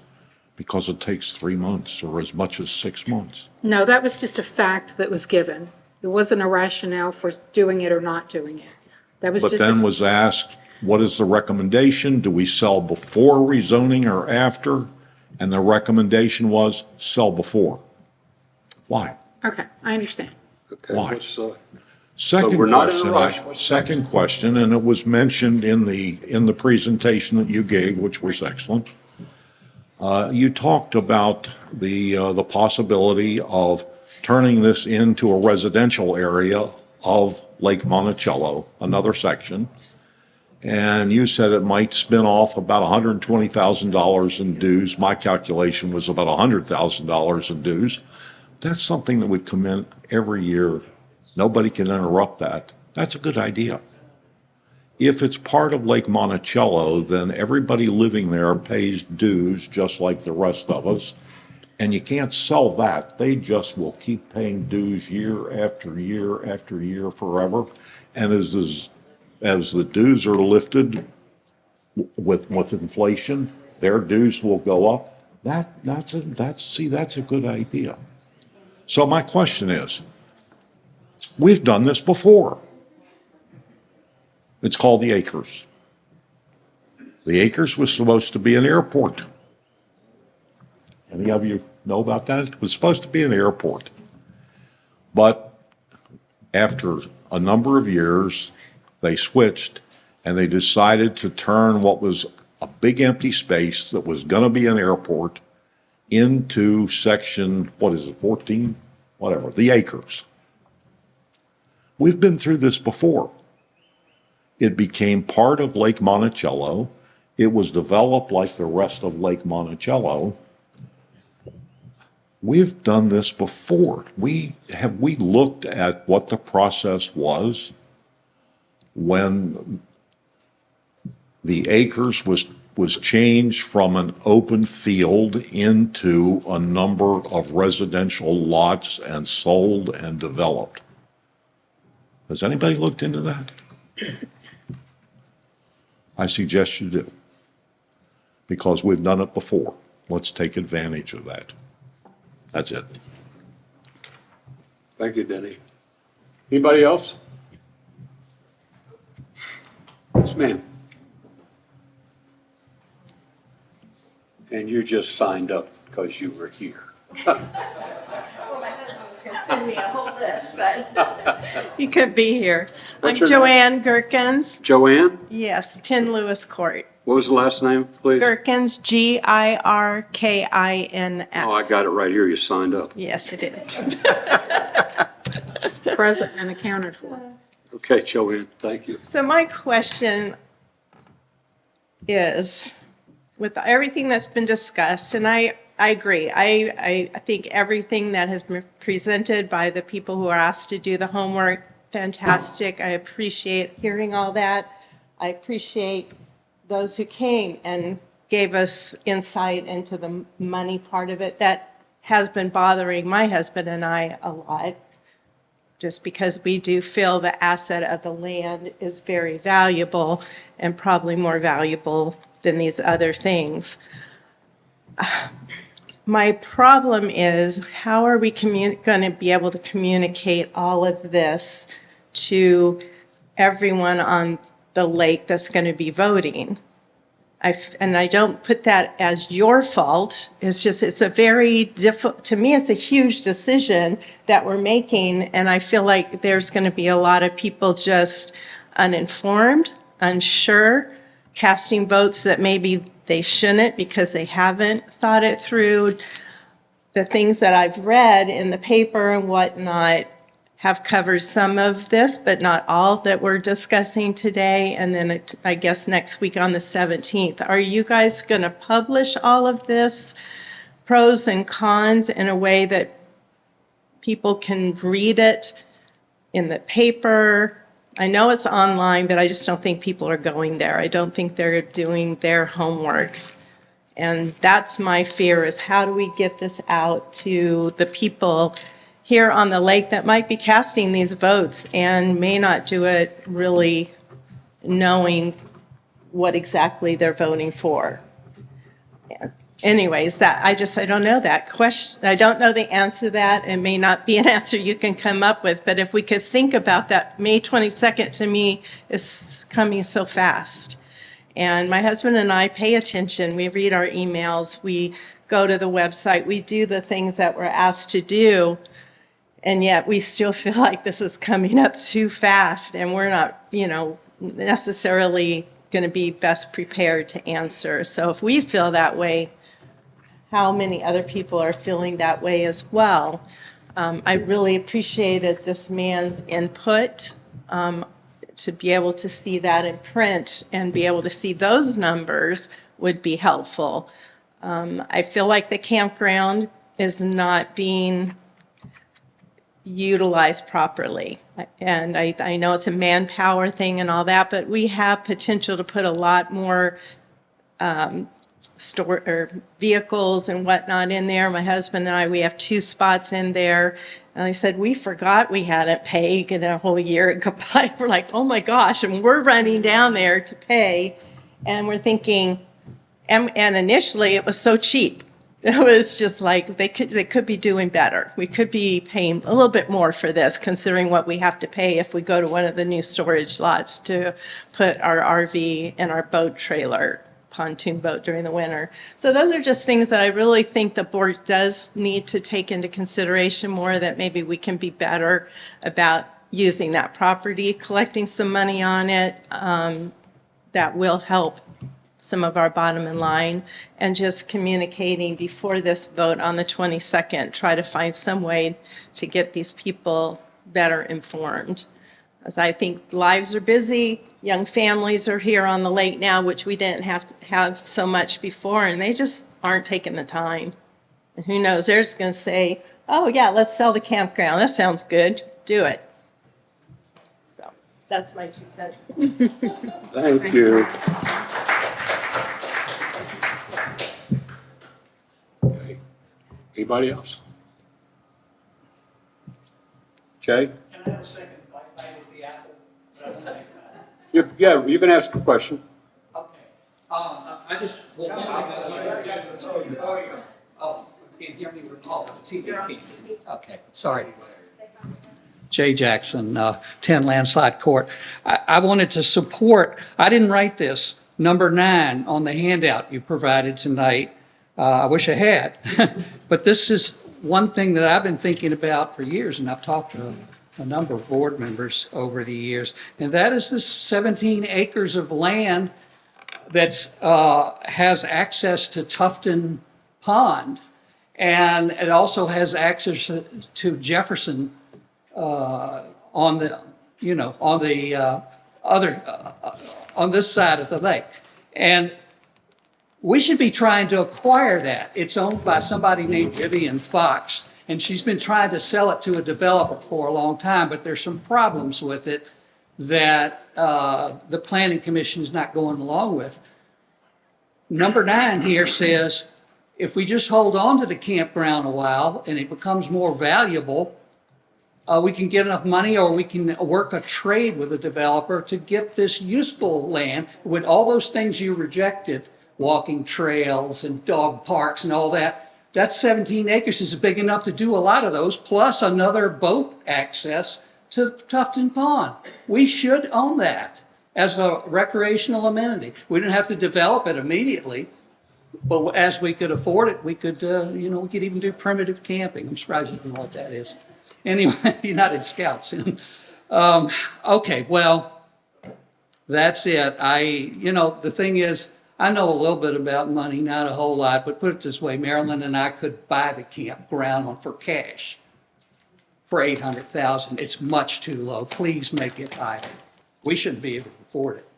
because it takes 3 months or as much as 6 months. No, that was just a fact that was given. It wasn't a rationale for doing it or not doing it. That was But just then was asked, what is the recommendation? Do we sell before rezoning or after? And the recommendation was sell before. Why? Okay, I understand. Okay, Why? So we're not in a rush. Second question, and it was mentioned in the presentation that you gave, which was excellent. You talked about the possibility of turning this into a residential area of Lake Monticello, another section. And you said it might spin off about $120,000 in dues. My calculation was about $100,000 in dues. That's something that would come in every year. Nobody can interrupt that. That's a good idea. If it's part of Lake Monticello, then everybody living there pays dues just like the rest of us. And you can't sell that. They just will keep paying dues year after year after year forever. And as the dues are lifted with inflation, their dues will go up. That's a good idea. So my question is, we've done this before. It's called the Acres. The Acres was supposed to be an airport. Any of you know about that? It was supposed to be an airport. But after a number of years, they switched and they decided to turn what was a big empty space that was going to be an airport into section, 14? Whatever, the Acres. We've been through this before. It became part of Lake Monticello. It was developed like the rest of Lake Monticello. We've done this before. We looked at what the process was when the acres was changed from an open field into a number of residential lots and sold and developed. Has anybody looked into that? I suggest you do, because we've done it before. Let's take advantage of that. That's it. Thank you, Denny. Anybody else? Yes, ma'am. And you just signed up because you were here. Well, my husband was going to send me a whole list, but he couldn't be here. I'm What's your name? Joanne Gherkins. Joanne, Yes, 10 Lewis Court. what was the last name, please? Gherkins, Girkins. Oh, I got it right here. You signed up. Yes, I did. It's present and accounted for. Okay, Joanne, thank you. So my question is, with everything that's been discussed, and I agree. I think everything that has been presented by the people who are asked to do the homework, fantastic. I appreciate hearing all that. I appreciate those who came and gave us insight into the money part of it. That has been bothering my husband and I a lot, just because we do feel the asset of the land is very valuable and probably more valuable than these other things. My problem is, how are we going to be able to communicate all of this to everyone on the lake that's going to be voting? And I don't put that as your fault. It's just, it's a very difficult, to me, it's a huge decision that we're making. And I feel like there's going to be a lot of people just uninformed, unsure, casting votes that maybe they shouldn't because they haven't thought it through. The things that I've read in the paper and whatnot have covered some of this, but not all that we're discussing today. And then I guess next week on the 17th, are you guys going to publish all of this, pros and cons, in a way that people can read it in the paper? I know it's online, but I just don't think people are going there. I don't think they're doing their homework. And that's my fear, is how do we get this out to the people here on the lake that might be casting these votes and may not do it really knowing what exactly they're voting for. Anyways, I don't know that question. I don't know the answer to that. It may not be an answer you can come up with, but if we could think about that, May 22nd to me is coming so fast. And my husband and I pay attention. We read our emails. We go to the website. We do the things that we're asked to do. And yet we still feel like this is coming up too fast, and we're not, necessarily going to be best prepared to answer. So if we feel that way, how many other people are feeling that way as well? I really appreciated this man's input, to be able to see that in print and be able to see those numbers would be helpful. I feel like the campground is not being utilized properly. And I know it's a manpower thing and all that, but we have potential to put a lot more vehicles and whatnot in there. My husband and I, we have 2 spots in there. And I said, we forgot we hadn't paid, and a whole year go by. We're like, oh my gosh, and we're running down there to pay. And we're thinking, and initially it was so cheap. It was just like, they could be doing better. We could be paying a little bit more for this, considering what we have to pay if we go to one of the new storage lots to put our RV and our boat trailer, pontoon boat during the winter. So those are just things that I really think the board does need to take into consideration more, that maybe we can be better about using that property, collecting some money on it. That will help some of our bottom line, and just communicating before this vote on the 22nd, try to find some way to get these people better informed. As I think lives are busy, young families are here on the lake now, which we didn't have to have so much before, and they just aren't taking the time. And who knows, they're just going to say, oh, yeah, let's sell the campground. That sounds good. Do it. So that's my 2 cents. Thank you. Okay. Anybody else? Jay? Can I have a second bite at the apple? Yeah, you can ask a question. Okay. I just. Oh, you can't hear me with all the TV piece. Okay, sorry. Jay Jackson, 10 Landslide Court. I wanted to support, I didn't write this, number 9 on the handout you provided tonight. I wish I had. But this is one thing that I've been thinking about for years, and I've talked to a number of board members over the years, and that is this 17 acres of land that's has access to Tufton Pond, and it also has access to Jefferson on the on this side of the lake, and we should be trying to acquire that. It's owned by somebody named Vivian Fox, and she's been trying to sell it to a developer for a long time, but there's some problems with it that the Planning Commission is not going along with. Number 9 here says, if we just hold on to the campground a while and it becomes more valuable, we can get enough money, or we can work a trade with a developer to get this useful land with all those things you rejected, walking trails and dog parks and all that. That 17 acres is big enough to do a lot of those, plus another boat access to Tufton Pond. We should own that as a recreational amenity. We don't have to develop it immediately, but as we could afford it, we could, we could even do primitive camping. I'm surprised you don't know what that is. Anyway, United Scouts. Okay, well, that's it. The thing is, I know a little bit about money, not a whole lot, but put it this way, Marilyn and I could buy the campground for cash for $800,000. It's much too low. Please make it higher. We shouldn't be able to afford it.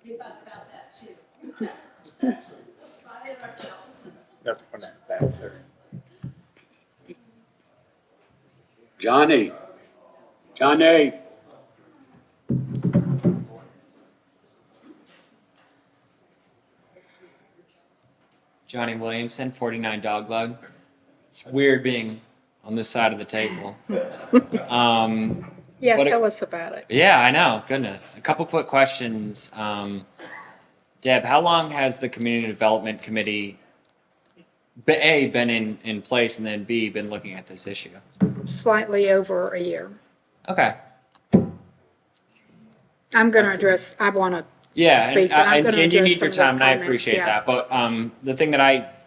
We thought about that too. Buy it ourselves. Got to put that back there. Johnny. Johnny Williamson, 49 Dogleg. It's weird being on this side of the table. Yeah, What a- tell us about it. Yeah, I know. Goodness. A couple quick questions. Deb, how long has the Community Development Committee, A, been in place, and then B, been looking at this issue? Slightly over a year. Okay. I'm going to address, I want to Yeah, speak, and I'm going to and you address need some your of those time, and I comments, appreciate yeah. that. But the thing that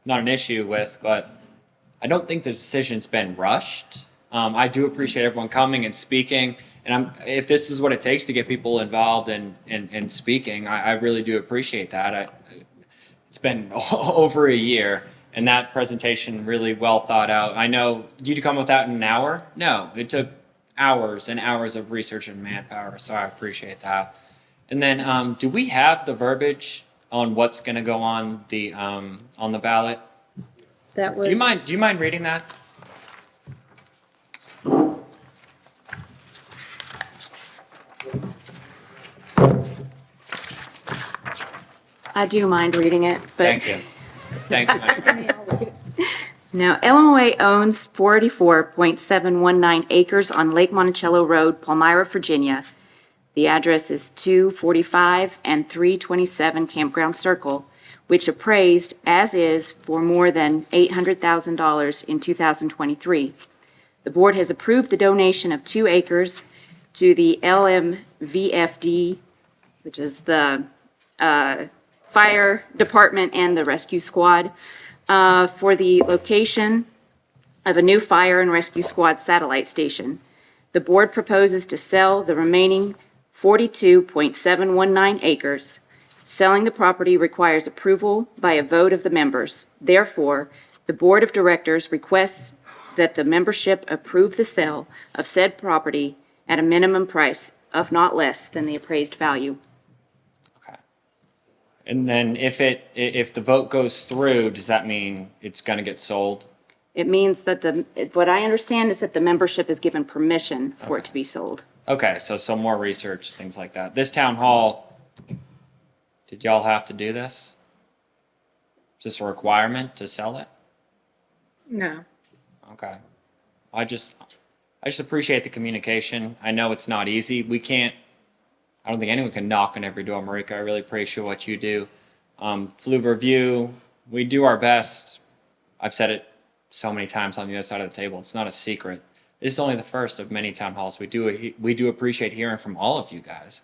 not an issue with, but I don't think the decision's been rushed. I do appreciate everyone coming and speaking, and if this is what it takes to get people involved in speaking, I really do appreciate that. It's been over a year, and that presentation really well thought out. I know, did you come with that in an hour? No, it took hours and hours of research and manpower, so I appreciate that. And then, do we have the verbiage on what's going to go on the ballot? That was. Do you mind reading that? I do mind reading it, but. Thank you. Thank you. Now, LMOA owns 484.719 acres on Lake Monticello Road, Palmyra, Virginia. The address is 245 and 327 Campground Circle, which appraised as is for more than $800,000 in 2023. The board has approved the donation of 2 acres to the LMVFD, which is the fire department and the rescue squad, for the location of a new fire and rescue squad satellite station. The board proposes to sell the remaining 42.719 acres. Selling the property requires approval by a vote of the members. Therefore, the Board of Directors requests that the membership approve the sale of said property at a minimum price of not less than the appraised value. Okay. And then if the vote goes through, does that mean it's gonna get sold? It means that what I understand is that the membership is given permission for it to be sold. Okay, so some more research, things like that. This town hall, did y'all have to do this? Is this a requirement to sell it? No. Okay. I just appreciate the communication. I know it's not easy. I don't think anyone can knock on every door, Marika. I really appreciate what you do. Flu review, we do our best. I've said it so many times on the other side of the table. It's not a secret. This is only the first of many town halls. We do appreciate hearing from all of you guys.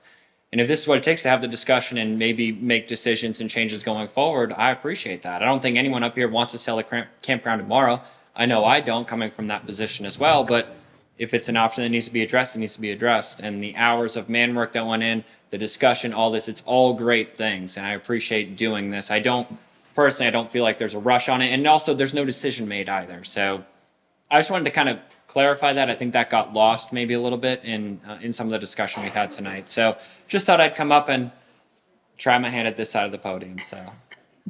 And if this is what it takes to have the discussion and maybe make decisions and changes going forward, I appreciate that. I don't think anyone up here wants to sell a campground tomorrow. I know I don't, coming from that position as well, but if it's an option that needs to be addressed, it needs to be addressed. And the hours of man work that went in, the discussion, all this, it's all great things. And I appreciate doing this. I don't feel like there's a rush on it. And also there's no decision made either. So I just wanted to kind of clarify that. I think that got lost maybe a little bit in some of the discussion we had tonight. So just thought I'd come up and try my hand at this side of the podium. So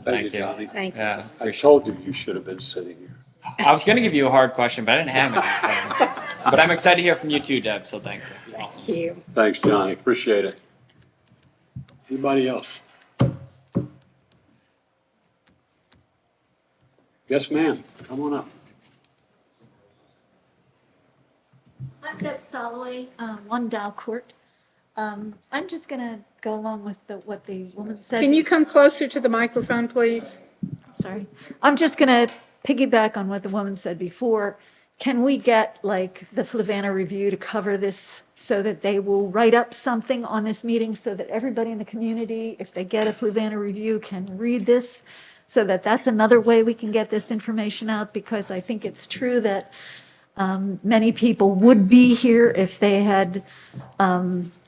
thank you. Johnny. Thank you. Yeah, I told you should have been sitting here. I was going to give you a hard question, but I didn't have any. So. But I'm excited to hear from you too, Deb. So thank you. Thank you. Thanks, Johnny. Appreciate it. Anybody else? Yes, ma'am. Come on up. I'm Deb Soloway, 1 Dow Court. I'm just going to go along with what the woman said. Can you come closer to the microphone, please? Sorry. I'm just going to piggyback on what the woman said before. Can we get like the Flavanna Review to cover this so that they will write up something on this meeting so that everybody in the community, if they get a Flavanna Review, can read this? So that's another way we can get this information out, because I think it's true that many people would be here if they had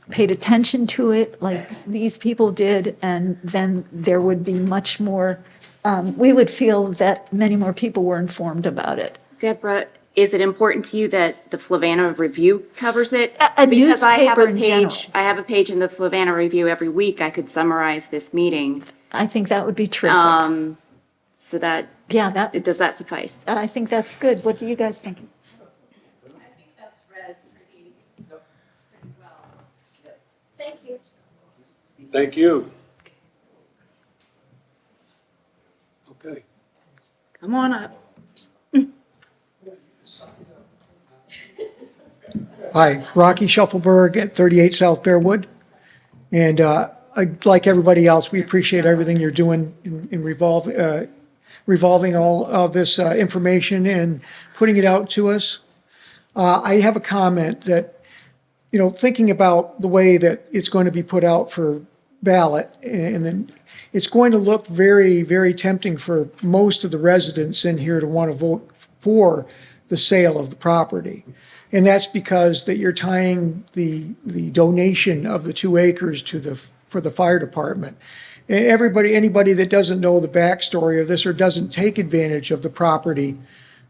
paid attention to it like these people did, and then there would be much more, we would feel that many more people were informed about it. Deborah, is it important to you that the Flavanna Review covers it? A Because I have newspaper a in general. page, I have a page in the Flavanna Review every week. I could summarize this meeting. I think that would be terrific. So that, Yeah, does that suffice? I think that's good. What do you guys think? That's read pretty well. Thank you. Thank you. Okay. Come on up. Hi, Rocky Shuffleberg at 38 South Bearwood. And like everybody else, we appreciate everything you're doing in revolving all of this information and putting it out to us. I have a comment that, thinking about the way that it's going to be put out for ballot, and then it's going to look very, very tempting for most of the residents in here to want to vote for the sale of the property. And that's because that you're tying the donation of the 2 acres for the fire department. And anybody that doesn't know the backstory of this or doesn't take advantage of the property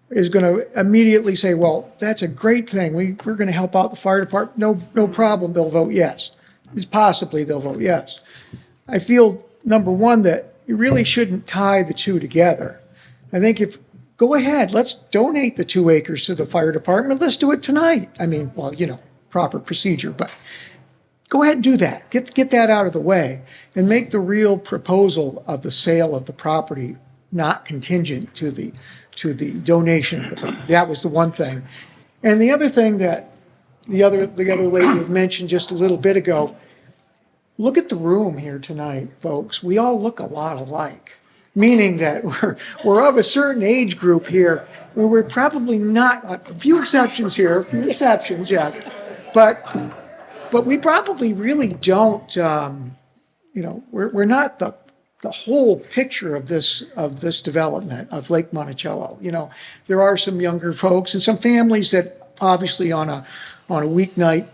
is going to immediately say, well, that's a great thing. We're going to help out the fire department. No problem. They'll vote yes. Possibly they'll vote yes. I feel, number one, that you really shouldn't tie the two together. I think go ahead, let's donate the 2 acres to the fire department. Let's do it tonight. I mean, well, proper procedure, but go ahead and do that. Get that out of the way and make the real proposal of the sale of the property not contingent to the donation. That was the one thing. And the other thing that the other lady mentioned just a little bit ago, look at the room here tonight, folks. We all look a lot alike. Meaning that we're of a certain age group here where we're probably not, a few exceptions here, yes. But we probably really don't, we're not the whole picture of this development of Lake Monticello. There are some younger folks and some families that obviously on a weeknight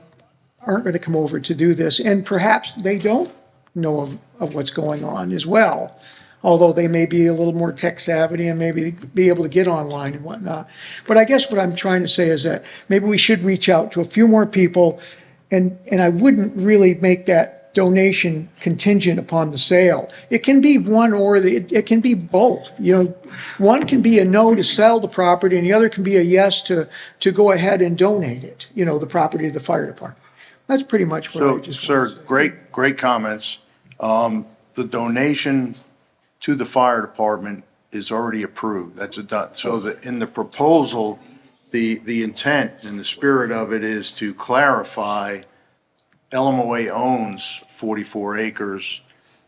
aren't going to come over to do this. And perhaps they don't know of what's going on as well. although they may be a little more tech savvy and maybe be able to get online and whatnot. But I guess what I'm trying to say is that maybe we should reach out to a few more people, and I wouldn't really make that donation contingent upon the sale. It can be one or it can be both. You know, one can be a no to sell the property and the other can be a yes to go ahead and donate it, you know, the property to the fire department. That's pretty much what I So, just. sir, great comments. The donation to the fire department is already approved. That's a done. So that in the proposal, the intent and the spirit of it is to clarify LMOA owns 44 acres.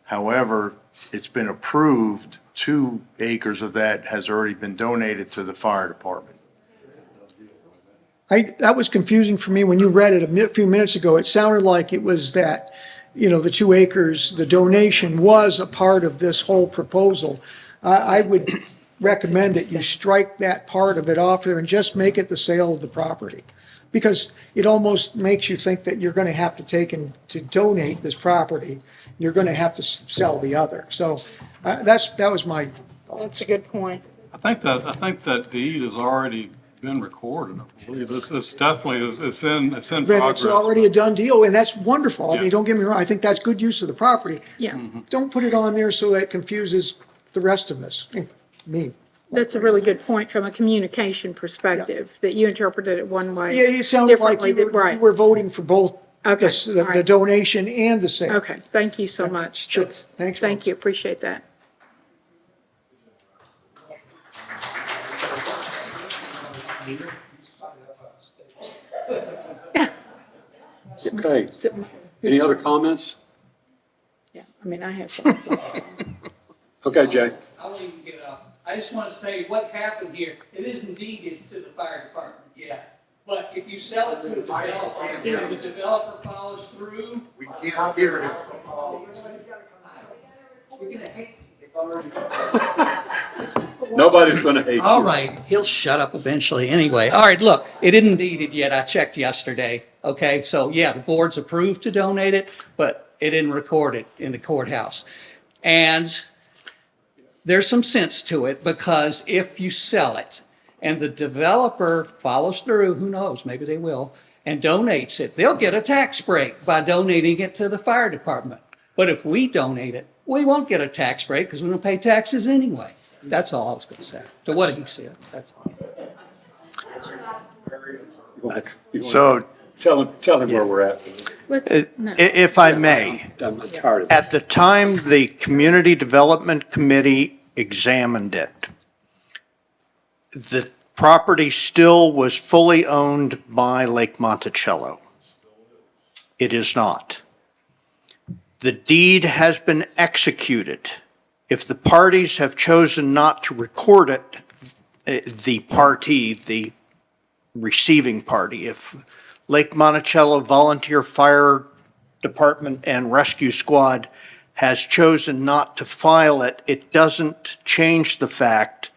However, it's been approved, 2 acres of that has already been donated to the fire department. That was confusing for me when you read it a few minutes ago. It sounded like it was that, you know, the 2 acres, the donation was a part of this whole proposal. I would recommend that you strike that part of it off there and just make it the sale of the property. Because it almost makes you think that you're going to have to take and to donate this property, you're going to have to sell the other. So that was my. That's a good point. I think that deed has already been recorded. I believe this definitely it's in Then progress. it's already a done deal, and that's wonderful. I Yeah. mean, don't get me wrong, I think that's good use of the property. Yeah, Don't put it on there so that confuses the rest of us, me. that's a really good point from a communication perspective, that you interpreted it one way. Yeah, it sounded like differently you than- right. were voting for both Okay, the all right. donation and the sale. Okay, thank you so much. Sure. That's- Thanks, Thank you, appreciate that. Okay. So- Any other comments? Yeah, I mean, I have some. Okay, Jay. I won't even get up. I just want to say what happened here. It isn't deeded to the fire department yet. But if you sell it to the developer, and the developer follows through. We can't hear it. You're gonna hate me. Nobody's going to hate you. All right, he'll shut up eventually anyway. All right, look, it isn't deeded yet. I checked yesterday. Okay, so yeah, the board's approved to donate it, but it didn't record it in the courthouse. And there's some sense to it because if you sell it and the developer follows through, who knows, maybe they will, and donates it, they'll get a tax break by donating it to the fire department. But if we donate it, we won't get a tax break because we don't pay taxes anyway. That's all I was going to say. To what he said, that's all. So, Tell him where we're at. Let's, no. If I may, I'm tired of at the time the Community Development Committee examined it, the property still was fully owned by Lake Monticello. It is not. The deed has been executed. If the parties have chosen not to record it, the receiving party, if Lake Monticello Volunteer Fire Department and Rescue Squad has chosen not to file it, it doesn't change the fact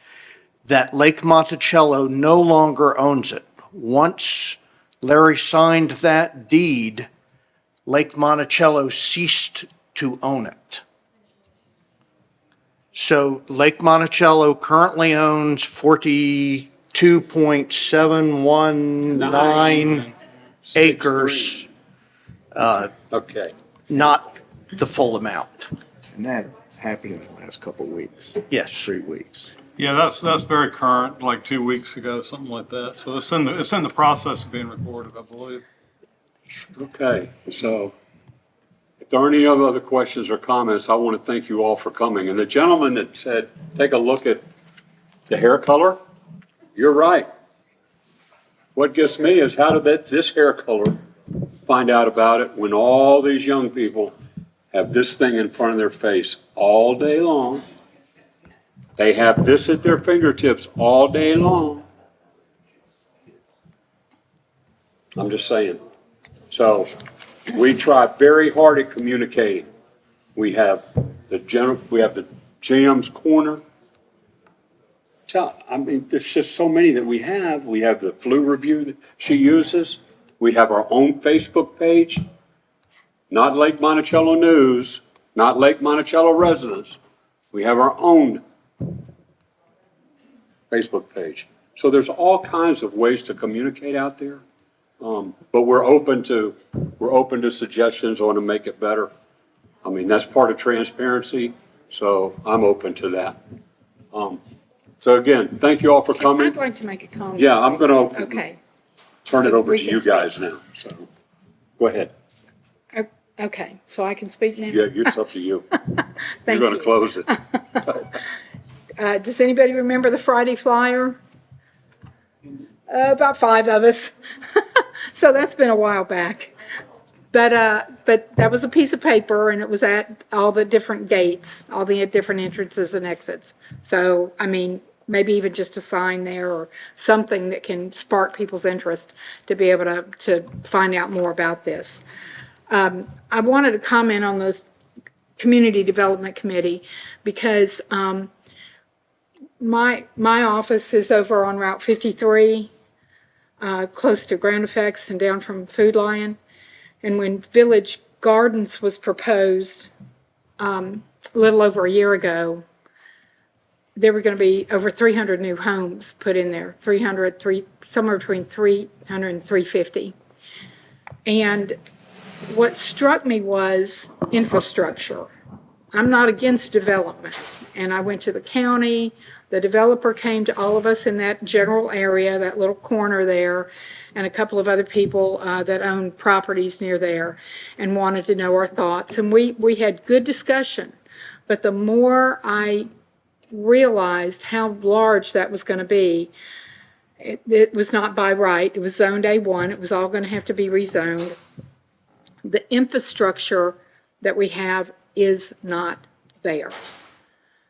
that Lake Monticello no longer owns it. Once Larry signed that deed, Lake Monticello ceased to own it. So Lake Monticello currently owns 42.719 acres, Okay. not the full amount. and that happened in the last couple of weeks, Yes. 3 weeks. Yeah, that's very current, like 2 weeks ago, something like that. So it's in the process of being recorded, I believe. Okay, so if there are any other questions or comments, I want to thank you all for coming. And the gentleman that said, take a look at the hair color, you're right. What gets me is how did this hair color find out about it when all these young people have this thing in front of their face all day long? They have this at their fingertips all day long. I'm just saying. So we try very hard at communicating. We have the GM's corner. I mean, there's just so many that we have. We have the flu review that she uses. We have our own Facebook page. Not Lake Monticello News, not Lake Monticello Residents. We have our own Facebook page. So there's all kinds of ways to communicate out there. But we're open to suggestions on to make it better. I mean, that's part of transparency, so I'm open to that. So again, thank you all for coming. I'd like to make a comment. Yeah, I'm please. gonna Okay, turn it So over we to can you speak. guys now, so, go ahead. okay, so I can speak now? Yeah, it's up to you. You're Thank gonna you. close it. Does anybody remember the Friday flyer? About 5 of us. So that's been a while back. But that was a piece of paper and it was at all the different gates, all the different entrances and exits. So, I mean, maybe even just a sign there or something that can spark people's interest to be able to find out more about this. I wanted to comment on the Community Development Committee because my office is over on Route 53, close to Ground Effects and down from Food Lion. And when Village Gardens was proposed a little over a year ago, there were going to be over 300 new homes put in there, somewhere between 300 and 350. And what struck me was infrastructure. I'm not against development. And I went to the county. The developer came to all of us in that general area, that little corner there, and a couple of other people that own properties near there and wanted to know our thoughts. And we had good discussion. But the more I realized how large that was going to be, it was not by right. It was zoned A1. It was all going to have to be rezoned. The infrastructure that we have is not there.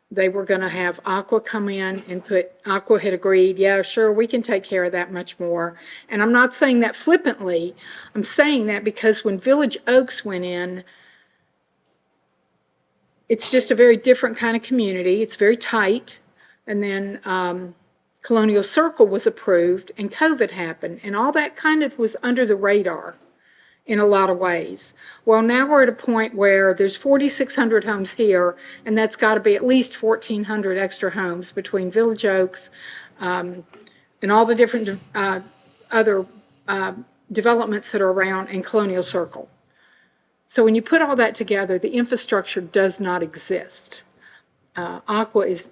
They were going to have Aqua come in and Aqua had agreed, yeah, sure, we can take care of that much more. And I'm not saying that flippantly. I'm saying that because when Village Oaks went in, it's just a very different kind of community. It's very tight. And then Colonial Circle was approved and COVID happened. And all that kind of was under the radar in a lot of ways. Well, now we're at a point where there's 4,600 homes here, and that's got to be at least 1,400 extra homes between Village Oaks and all the different other developments that are around in Colonial Circle. So when you put all that together, the infrastructure does not exist. Aqua is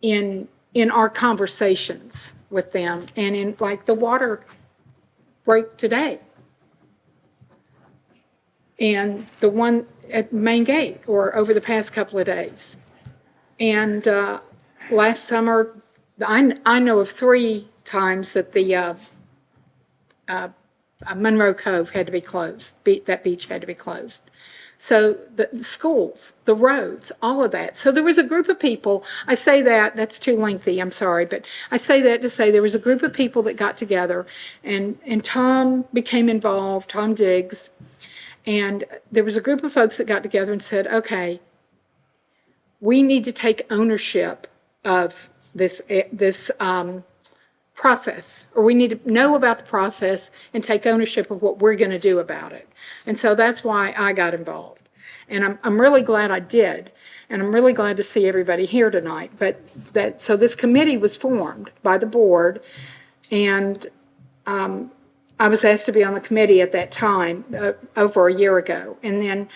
in our conversations with them and in like the water break today. And the one at the main gate or over the past couple of days. And last summer, I know of 3 times that the Monroe Cove had to be closed, that beach had to be closed. So the schools, the roads, all of that. So there was a group of people, I say that's too lengthy, I'm sorry, but I say that to say there was a group of people that got together and Tom became involved, Tom Diggs, and there was a group of folks that got together and said, okay, we need to take ownership of this process, or we need to know about the process and take ownership of what we're going to do about it. And so that's why I got involved. And I'm really glad I did. And I'm really glad to see everybody here tonight. So this committee was formed by the board, and I was asked to be on the committee at that time, over a year ago. And then,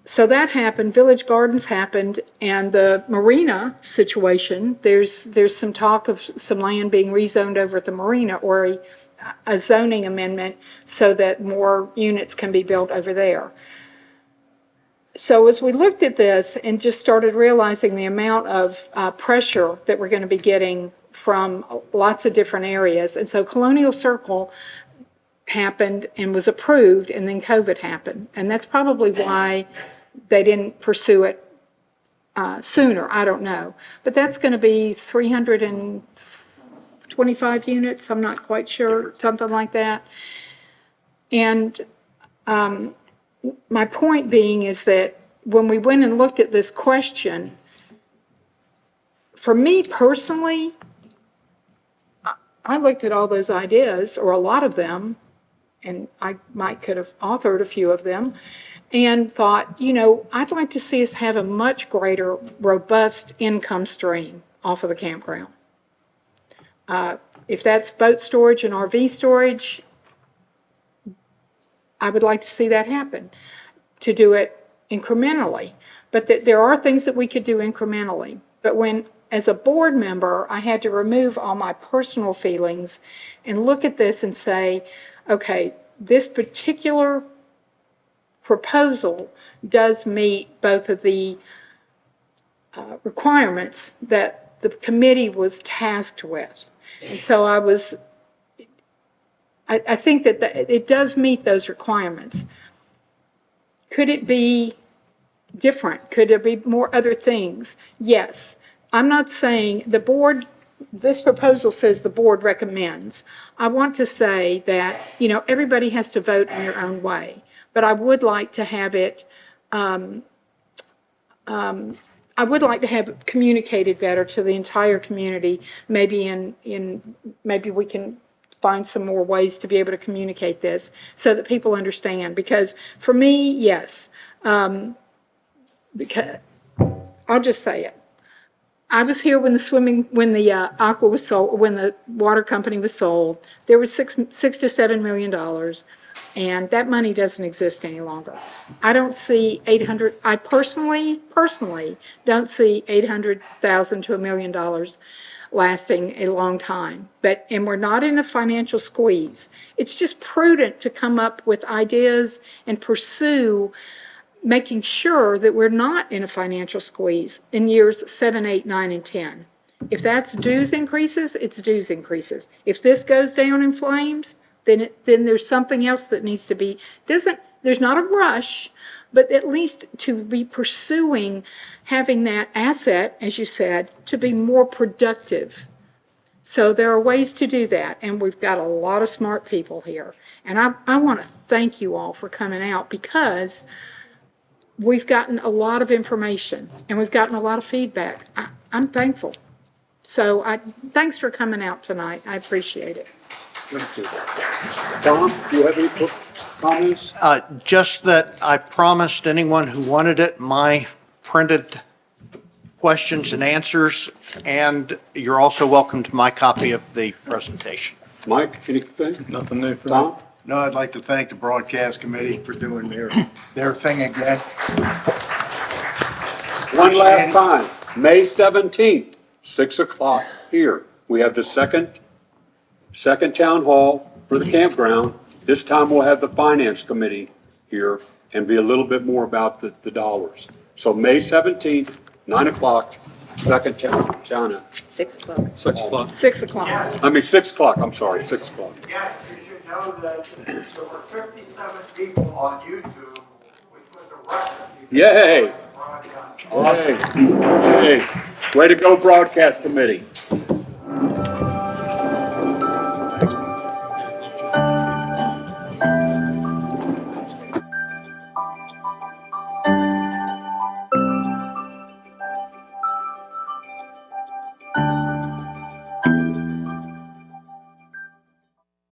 so that happened, Village Gardens happened, and the marina situation, there's some talk of some land being rezoned over at the marina, or a zoning amendment so that more units can be built over there. So as we looked at this and just started realizing the amount of pressure that we're going to be getting from lots of different areas, and so Colonial Circle happened and was approved, and then COVID happened. And that's probably why they didn't pursue it sooner. I don't know. But that's going to be 325 units. I'm not quite sure, something like that. And my point being is that when we went and looked at this question, for me personally, I looked at all those ideas, or a lot of them, and I could have authored a few of them. and thought, I'd like to see us have a much greater, robust income stream off of the campground. If that's boat storage and RV storage, I would like to see that happen, to do it incrementally. But there are things that we could do incrementally. But when, as a board member, I had to remove all my personal feelings and look at this and say, okay, this particular proposal does meet both of the requirements that the committee was tasked with. And so I think that it does meet those requirements. Could it be different? Could there be more other things? Yes. I'm not saying the board, this proposal says the board recommends. I want to say that, everybody has to vote in their own way. But I would like to have it, I would like to have it communicated better to the entire community. Maybe maybe we can find some more ways to be able to communicate this so that people understand. Because for me, yes, because I'll just say it. I was here when the aqua was sold, when the water company was sold. There was $6 to $7 million, and that money doesn't exist any longer. I don't see I personally don't see $800,000 to $1 million lasting a long time. And we're not in a financial squeeze. It's just prudent to come up with ideas and pursue making sure that we're not in a financial squeeze in years 7, 8, 9, and 10. If that's dues increases, it's dues increases. If this goes down in flames, then there's something else that needs to be, there's not a rush, but at least to be pursuing having that asset, as you said, to be more productive. So there are ways to do that, and we've got a lot of smart people here. And I want to thank you all for coming out, because we've gotten a lot of information and we've gotten a lot of feedback. I'm thankful. So thanks for coming out tonight. I appreciate it. Thank you. Tom, do you have any comments? Just that I promised anyone who wanted it my printed questions and answers, and you're also welcome to my copy of the presentation. Mike, anything? Nothing new for me. Tom? No, I'd like to thank the broadcast committee for doing their thing again. One last time, May 17th, 6 o'clock here. We have the second town hall for the campground. This time we'll have the finance committee here and be a little bit more about the dollars. So May 17th, 9 o'clock, second town. 6 o'clock. 6 o'clock. 6 o'clock. 6 o'clock, I'm sorry, 6 o'clock. Yes, you should know that there were 57 people on YouTube, which was a record. Yay! Yay. Way to go, broadcast committee.